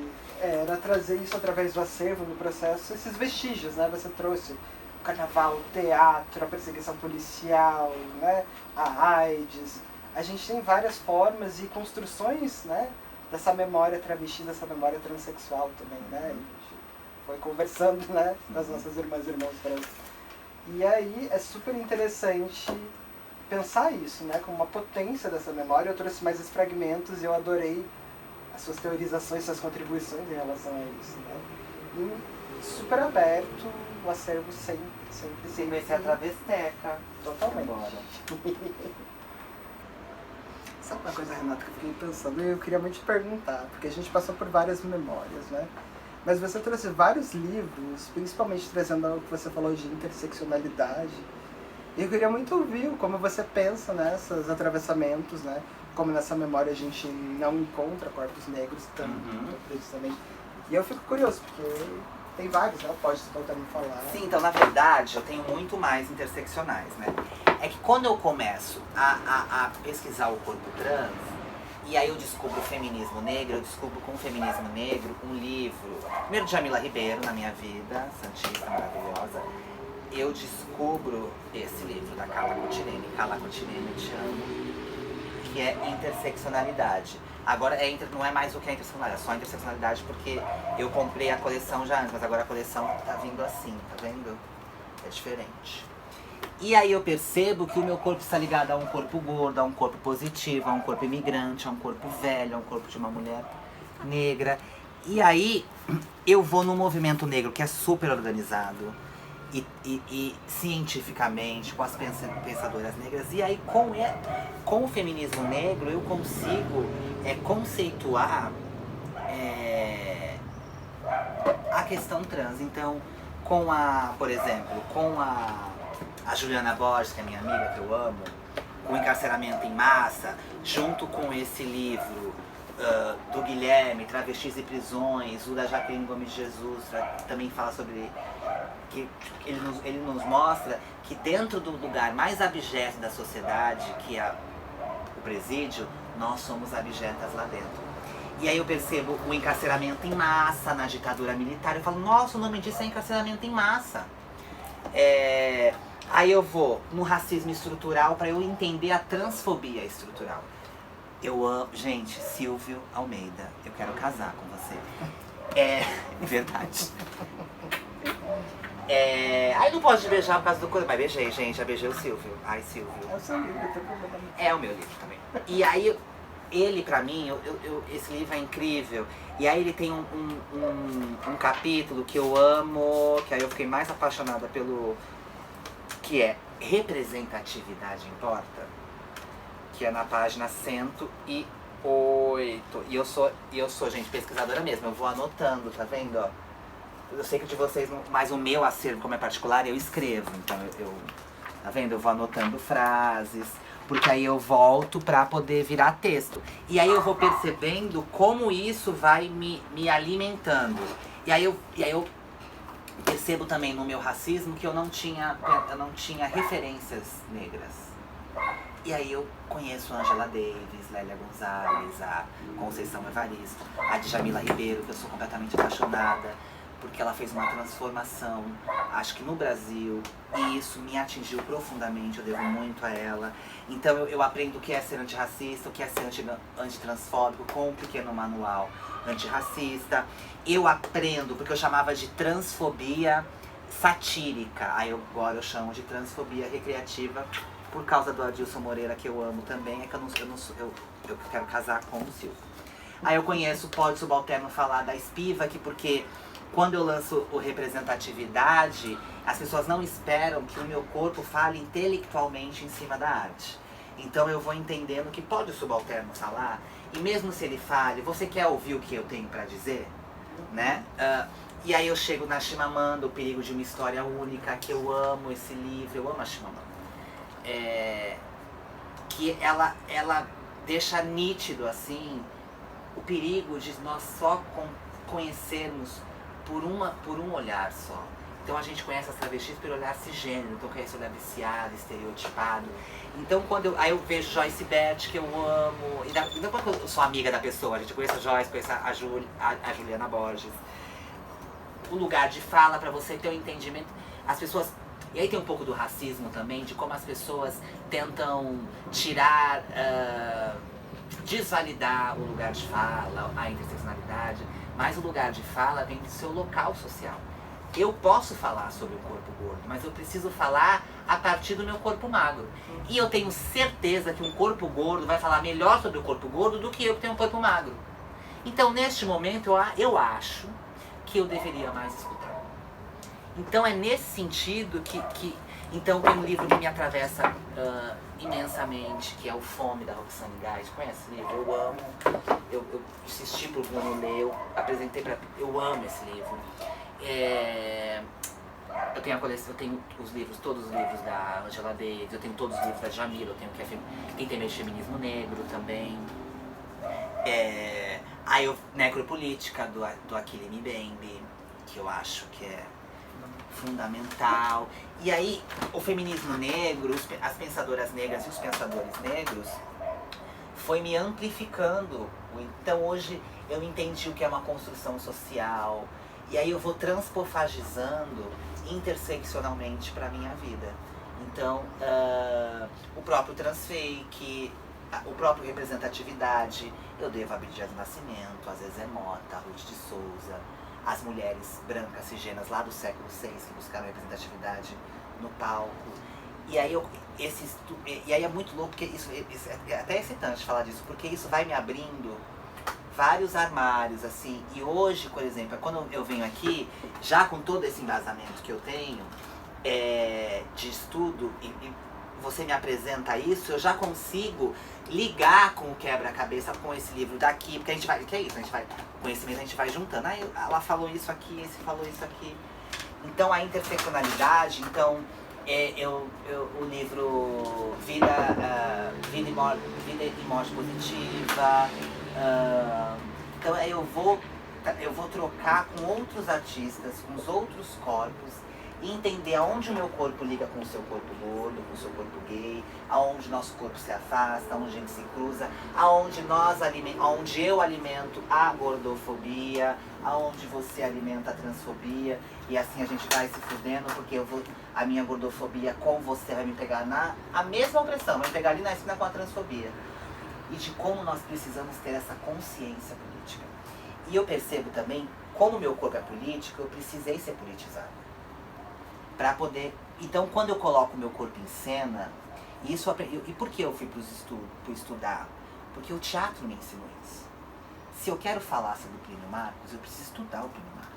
era trazer isso através do acervo, do processo, esses vestígios, né? Você trouxe o carnaval, o teatro, a perseguição policial, né? A AIDS. A gente tem várias formas e construções, né? Dessa memória travesti, dessa memória transexual também, né? A gente foi conversando, né? Com as nossas irmãs e irmãos trans. E aí é super interessante pensar isso, né, como uma potência dessa memória. Eu trouxe mais esses fragmentos e eu adorei as suas teorizações, suas contribuições em relação a isso, né. E super aberto, o acervo sempre. Sim, vai ser a travesteca. Totalmente. Agora. Sabe uma coisa, Renata, que eu fiquei pensando? Eu queria muito te perguntar, porque a gente passou por várias memórias, né? Mas você trouxe vários livros, principalmente trazendo o que você falou de interseccionalidade. E eu queria muito ouvir como você pensa nesses atravessamentos, né? Como nessa memória a gente não encontra corpos negros tanto, precisamente. E eu fico curioso, porque tem vários, né? Pode voltar a me falar. Sim, então na verdade eu tenho muito mais interseccionais, né? É que quando eu começo a pesquisar o corpo trans, e aí eu descubro o feminismo negro, eu descubro com o feminismo negro um livro, primeiro de Jamila Ribeiro na minha vida, santista, maravilhosa. Eu descubro esse livro da Carla Cutirene, eu te amo, que é interseccionalidade. Agora não é mais o que é interseccionalidade, é só interseccionalidade porque eu comprei a coleção já antes, mas agora a coleção tá vindo assim, tá vendo? É diferente. E aí eu percebo que o meu corpo está ligado a um corpo gordo, a um corpo positivo, a um corpo imigrante, a um corpo velho, a um corpo de uma mulher negra. E aí eu vou num movimento negro que é super organizado e cientificamente, com as pensadoras negras. E aí com o feminismo negro eu consigo conceituar a questão trans. Então, por exemplo, com a Juliana Borges, que é minha amiga, que eu amo, com o encarceramento em massa, junto com esse livro do Guilherme, Travestis e Prisões, o da Jaqueline Gomes de Jesus, também fala sobre que ele nos mostra que dentro do lugar mais abjeto da sociedade, que é o presídio, nós somos abjetas lá dentro. E aí eu percebo o encarceramento em massa na ditadura militar, eu falo, nossa, o nome disso é encarceramento em massa. Aí eu vou no racismo estrutural para eu entender a transfobia estrutural. Eu amo, gente, Silvio Almeida, eu quero casar com você. É verdade. Aí não pode beijar por causa do corpo, mas beijei, gente, já beijei o Silvio. Ai, Silvio. É o seu livro, tem problema. É o meu livro também. E aí, ele pra mim, esse livro é incrível. E aí ele tem um capítulo que eu amo, que aí eu fiquei mais apaixonada pelo... que é Representatividade Importa, que é na página 108. E eu sou, gente, pesquisadora mesmo, eu vou anotando, tá vendo, ó? Eu sei que de vocês, mas o meu acervo, como é particular, eu escrevo. Então tá vendo? Eu vou anotando frases, porque aí eu volto pra poder virar texto. E aí eu vou percebendo como isso vai me alimentando. E aí eu percebo também no meu racismo que eu não tinha referências negras. E aí eu conheço a Angela Davis, Lélia Gonzalez, a Conceição Evaristo, a Djamila Ribeiro, que eu sou completamente apaixonada, porque ela fez uma transformação, acho que no Brasil, e isso me atingiu profundamente, eu devo muito a ela. Então eu aprendo o que é ser antirracista, o que é ser antitransfóbico com um pequeno manual antirracista. Eu aprendo, porque eu chamava de transfobia satírica, aí agora eu chamo de transfobia recreativa, por causa do Adilson Moreira, que eu amo também, é que eu quero casar com o Silvio. Aí eu conheço o Pódio Subalterno falar da Spivak, porque quando eu lanço o Representatividade, as pessoas não esperam que o meu corpo fale intelectualmente em cima da arte. Então eu vou entendendo que pode o subalterno falar, e mesmo se ele fale, você quer ouvir o que eu tenho para dizer? Né? E aí eu chego na Chimamanda, O Perigo de uma História Única, que eu amo esse livro, eu amo a Chimamanda. Que ela deixa nítido, assim, o perigo de nós só conhecermos por um olhar só. Então a gente conhece as travestis pelo olhar cisgênero, então conhece o olhar viciado, estereotipado. Então aí eu vejo Joyce Bert, que eu amo, então quando eu sou amiga da pessoa, a gente conhece a Joyce, conhece a Juliana Borges. O lugar de fala para você ter um entendimento, as pessoas... E aí tem um pouco do racismo também, de como as pessoas tentam tirar, desvalidar o lugar de fala, a interseccionalidade, mas o lugar de fala vem do seu local social. Eu posso falar sobre o corpo gordo, mas eu preciso falar a partir do meu corpo magro. E eu tenho certeza que um corpo gordo vai falar melhor sobre o corpo gordo do que eu que tenho um corpo magro. Então, neste momento, eu acho que eu deveria mais escutar. Então é nesse sentido que então tem um livro que me atravessa imensamente, que é o Fome, da Roxane Gay. Conhece esse livro? Eu amo. Eu insisti pro Bruno ler, eu apresentei pra... Eu amo esse livro. Eu tenho a coleção, eu tenho os livros, todos os livros da Angela Davis, eu tenho todos os livros da Jamila, eu tenho Quem Tem Medo de Feminismo Negro também. Aí Necropolítica, do Achille Mbembe, que eu acho que é fundamental. E aí, o feminismo negro, as pensadoras negras e os pensadores negros foi me amplificando. Então hoje eu entendi o que é uma construção social. E aí eu vou transpofagizando interseccionalmente para minha vida. Então, o próprio transfake, o próprio representatividade, eu devo a Abdias do Nascimento, a Zezé Mota, a Ruth de Souza, as mulheres brancas cisgêneras lá do século VI que buscaram representatividade no palco. E aí, é muito louco, porque isso é até excitante falar disso, porque isso vai me abrindo vários armários, assim. E hoje, por exemplo, quando eu venho aqui, já com todo esse embasamento que eu tenho de estudo, e você me apresenta isso, eu já consigo ligar com o quebra-cabeça, com esse livro daqui, porque a gente vai, que é isso, a gente vai, conhecimento a gente vai juntando, aí ela falou isso aqui, esse falou isso aqui. Então a interseccionalidade, então o livro Vida e Morte Positiva, então eu vou trocar com outros artistas, com os outros corpos, e entender aonde o meu corpo liga com o seu corpo gordo, com o seu corpo gay, aonde nosso corpo se afasta, aonde a gente se cruza, aonde eu alimento a gordofobia, aonde você alimenta a transfobia, e assim a gente vai se fudendo, porque a minha gordofobia com você vai me pegar a mesma opressão, vai me pegar ali na esquina com a transfobia. E de como nós precisamos ter essa consciência política. E eu percebo também, como meu corpo é político, eu precisei ser politizado. Para poder... Então, quando eu coloco o meu corpo em cena, e por que eu fui para estudar? Porque o teatro me ensinou isso. Se eu quero falar sobre o Plínio Marcos, eu preciso estudar o Plínio Marcos.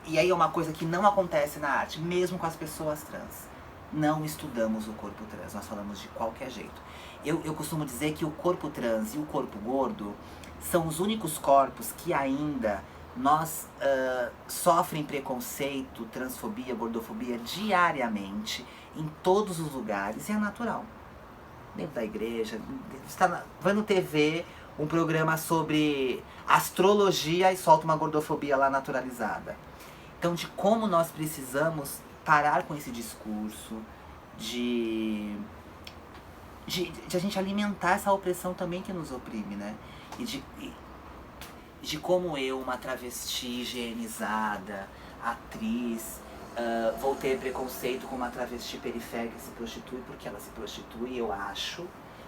E aí é uma coisa que não acontece na arte, mesmo com as pessoas trans. Não estudamos o corpo trans, nós falamos de qualquer jeito. Eu costumo dizer que o corpo trans e o corpo gordo são os únicos corpos que ainda sofrem preconceito, transfobia, gordofobia diariamente, em todos os lugares, e é natural. Dentro da igreja, vai no TV um programa sobre astrologia e solta uma gordofobia lá naturalizada. Então, de como nós precisamos parar com esse discurso de a gente alimentar essa opressão também que nos oprime, né? E de como eu, uma travesti higienizada, atriz, vou ter preconceito com uma travesti periférica que se prostitui porque ela se prostitui, e eu acho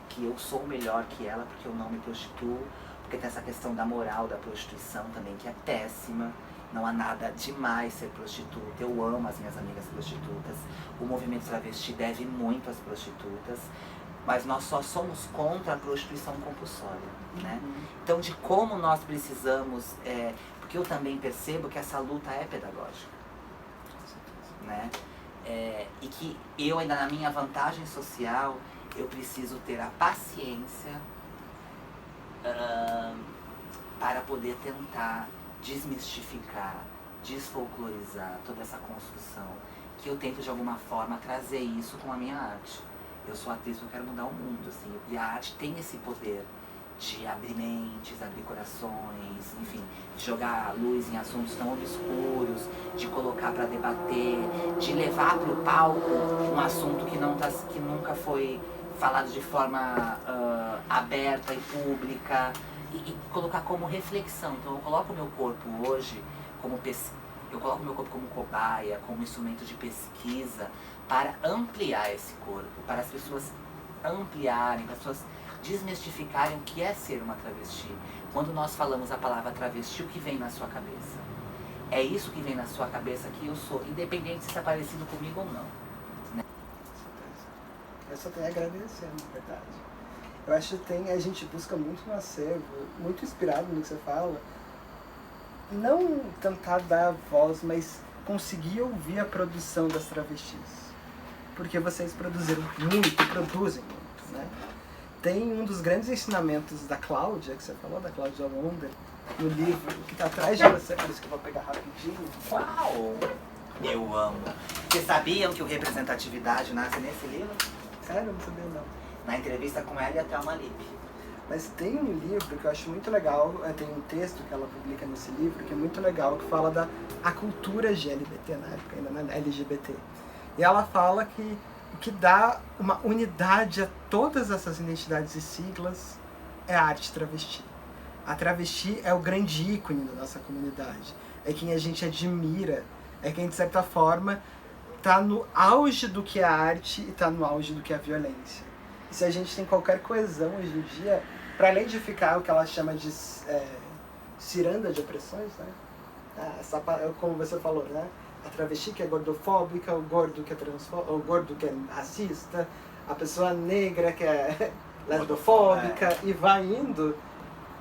que eu sou melhor que ela porque eu não me prostituo, porque tem essa questão da moral da prostituição também, que é péssima. Não há nada demais ser prostituta. Eu amo as minhas amigas prostitutas. O movimento travesti deve muito às prostitutas. Mas nós só somos contra a prostituição compulsória, né? Então, de como nós precisamos... porque eu também percebo que essa luta é pedagógica, né? E que eu ainda na minha vantagem social, eu preciso ter a paciência para poder tentar desmistificar, desfolclorizar toda essa construção, que eu tento de alguma forma trazer isso com a minha arte. Eu sou atriz, eu quero mudar o mundo, assim, e a arte tem esse poder de abrir mentes, abrir corações, enfim, de jogar luz em assuntos tão obscuros, de colocar para debater, de levar para o palco um assunto que nunca foi falado de forma aberta e pública, e colocar como reflexão. Então eu coloco o meu corpo hoje eu coloco meu corpo como cobaia, como instrumento de pesquisa para ampliar esse corpo, para as pessoas ampliarem, para as pessoas desmistificarem o que é ser uma travesti. Quando nós falamos a palavra travesti, o que vem na sua cabeça? É isso que vem na sua cabeça que eu sou, independente se está parecido comigo ou não. Né? Eu só tenho a agradecer, na verdade. Eu acho que a gente busca muito no acervo, muito inspirado no que você fala, não tentar dar voz, mas conseguir ouvir a produção das travestis. Porque vocês produzem muito, né? Tem um dos grandes ensinamentos da Cláudia, que você falou, da Cláudia Wonder, no livro que está atrás de você, por isso que eu vou pegar rapidinho. Uau! Eu amo. Vocês sabiam que o Representatividade nasce nesse livro? Sério? Não sabia não. Na entrevista com ela e a Thelma Lippe. Mas tem um livro que eu acho muito legal, tem um texto que ela publica nesse livro, que é muito legal, que fala da a cultura LGBT, na época ainda não é LGBT. E ela fala que o que dá uma unidade a todas essas identidades e siglas é a arte travesti. A travesti é o grande ícone da nossa comunidade. É quem a gente admira, é quem, de certa forma, está no auge do que é a arte e está no auge do que é a violência. E se a gente tem qualquer coesão hoje em dia, para além de ficar o que ela chama de ciranda de opressões, né? Como você falou, né? A travesti que é gordofóbica, o gordo que é o gordo que é racista, a pessoa negra que é lesbofóbica, e vai indo.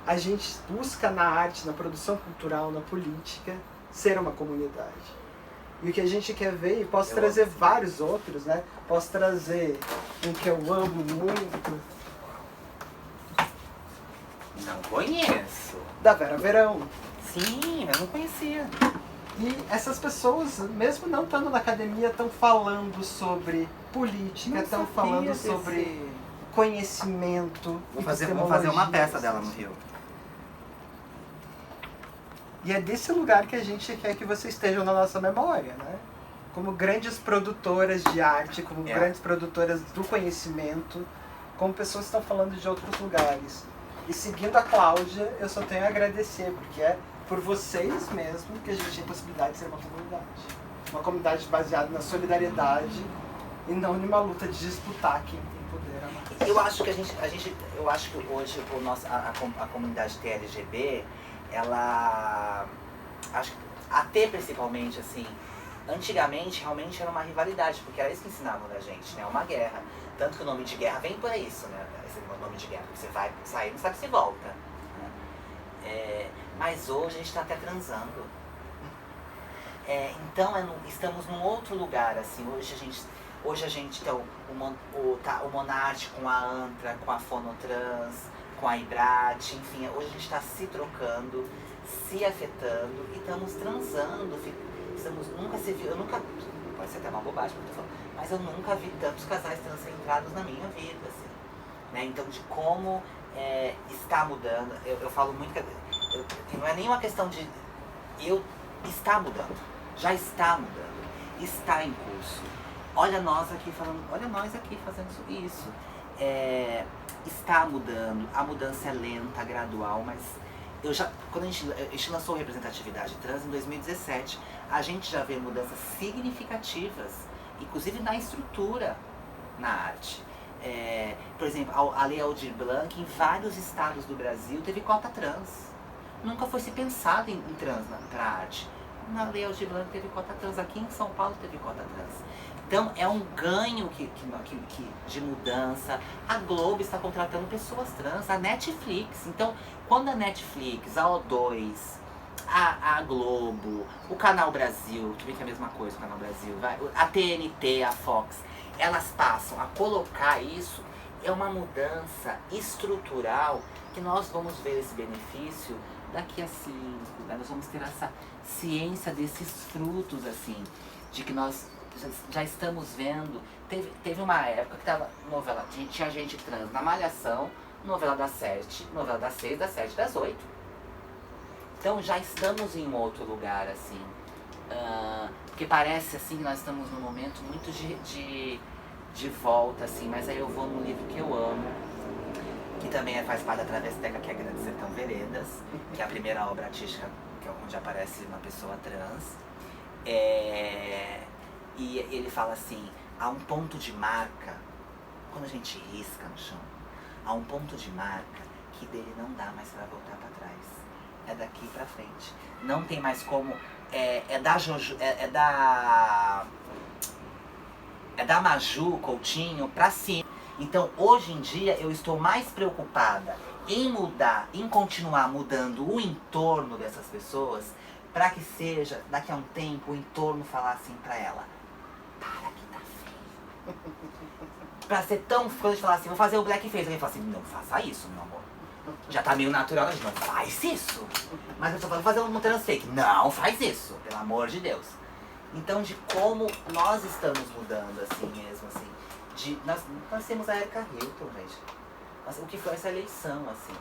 A gente busca na arte, na produção cultural, na política, ser uma comunidade. E o que a gente quer ver, e posso trazer vários outros, né? Posso trazer um que eu amo muito. Não conheço. Da Vera Verão. Sim, eu não conhecia. E essas pessoas, mesmo não estando na academia, estão falando sobre política, estão falando sobre conhecimento. Vou fazer uma peça dela no Rio. E é desse lugar que a gente quer que vocês estejam na nossa memória, né? Como grandes produtoras de arte, como grandes produtoras do conhecimento, como pessoas que estão falando de outros lugares. E seguindo a Cláudia, eu só tenho a agradecer, porque é por vocês mesmo que a gente tem a possibilidade de ser uma comunidade. Uma comunidade baseada na solidariedade e não numa luta de disputar quem tem poder a mais. Eu acho que hoje a comunidade TLGB, ela, acho que até principalmente assim, antigamente realmente era uma rivalidade, porque era isso que ensinavam da gente, né? Uma guerra. Tanto que o nome de guerra vem por isso, né? Esse nome de guerra, você vai sair, não sabe se volta. Né? Mas hoje a gente está até transando. Então estamos num outro lugar, assim. Hoje a gente tem o Monarte com a Antra, com a Fonotrans, com a Ibrat, enfim, hoje a gente está se trocando, se afetando e estamos transando. Pode ser até uma bobagem que eu tô falando, mas eu nunca vi tantos casais transcentrados na minha vida, assim. Né? Então, de como está mudando, eu falo muito que não é nenhuma questão de está mudando, já está mudando, está em curso. Olha nós aqui fazendo isso. Está mudando, a mudança é lenta, gradual, mas quando a gente lançou Representatividade Trans em 2017, a gente já vê mudanças significativas, inclusive na estrutura, na arte. Por exemplo, a Lei Aldir Blanc, em vários estados do Brasil, teve cota trans. Nunca foi se pensado em trans para a arte. Na Lei Aldir Blanc teve cota trans, aqui em São Paulo teve cota trans. Então é um ganho de mudança. A Globo está contratando pessoas trans, a Netflix. Então, quando a Netflix, a O2, a Globo, o Canal Brasil, que vem que é a mesma coisa, o Canal Brasil, a TNT, a Fox, elas passam a colocar isso, é uma mudança estrutural que nós vamos ver esse benefício daqui a 5, né? Nós vamos ter essa ciência desses frutos, assim, de que nós já estamos vendo. Teve uma época que tava novela, tinha gente trans na Malhação, novela das 7, novela das 6, das 7, das 8. Então já estamos em um outro lugar, assim. Porque parece, assim, que nós estamos num momento muito de volta, assim. Mas aí eu vou num livro que eu amo, que também faz parte da Travesteca, que é Grande Sertão Veredas, que é a primeira obra artística que é onde aparece uma pessoa trans. E ele fala assim, há um ponto de marca, quando a gente risca no chão, há um ponto de marca que dele não dá mais pra voltar pra trás. É daqui pra frente. Não tem mais como. É da Maju Coutinho pra cima. Então, hoje em dia, eu estou mais preocupada em mudar, em continuar mudando o entorno dessas pessoas, para que seja, daqui a um tempo, o entorno falar assim pra ela: para que tá feio. Pra ser tão fã de falar assim, vou fazer o blackface. Alguém fala assim, não faça isso, meu amor. Já tá meio natural, a gente não faz isso. Mas a pessoa fala, vou fazer um trans fake. Não faz isso, pelo amor de Deus. Então, de como nós estamos mudando, assim mesmo, assim. Nós temos a Erika Hilton, gente. O que foi essa eleição, assim.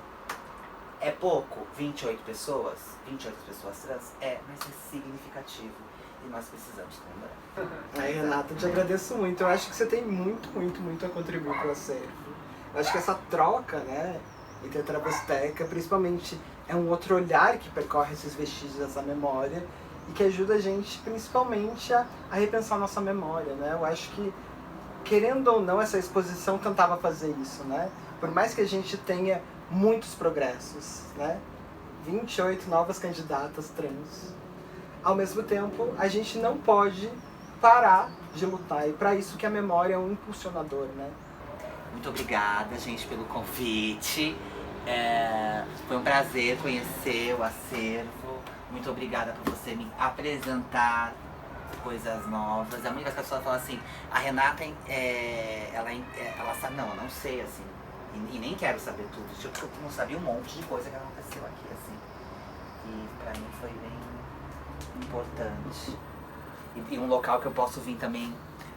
É pouco? 28 pessoas? 28 pessoas trans? Mas é significativo. E nós precisamos lembrar. Aí, Renata, eu te agradeço muito. Eu acho que você tem muito, muito, muito a contribuir para o acervo. Eu acho que essa troca, né, entre a Travesteca, principalmente, é um outro olhar que percorre esses vestígios dessa memória e que ajuda a gente, principalmente, a repensar a nossa memória, né? Eu acho que, querendo ou não, essa exposição tentava fazer isso, né? Por mais que a gente tenha muitos progressos, né? 28 novas candidatas trans. Ao mesmo tempo, a gente não pode parar de lutar. E para isso que a memória é um impulsionador, né? Muito obrigada, gente, pelo convite. Foi um prazer conhecer o acervo. Muito obrigada por você me apresentar coisas novas. A única pessoa fala assim, a Renata, ela sabe, não, eu não sei, assim, e nem quero saber tudo. Tipo, eu não sabia um monte de coisa que aconteceu aqui, assim. E pra mim foi bem importante. E um local que eu posso vir também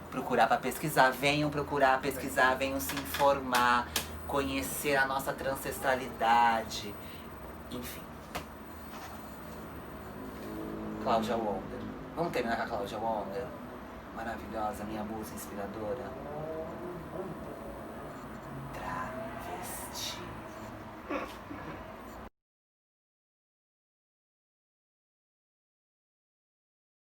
procurar para pesquisar. Venham procurar pesquisar, venham se informar, conhecer a nossa ancestralidade, enfim. Cláudia Wonder. Vamos terminar com a Cláudia Wonder? Maravilhosa, minha musa inspiradora.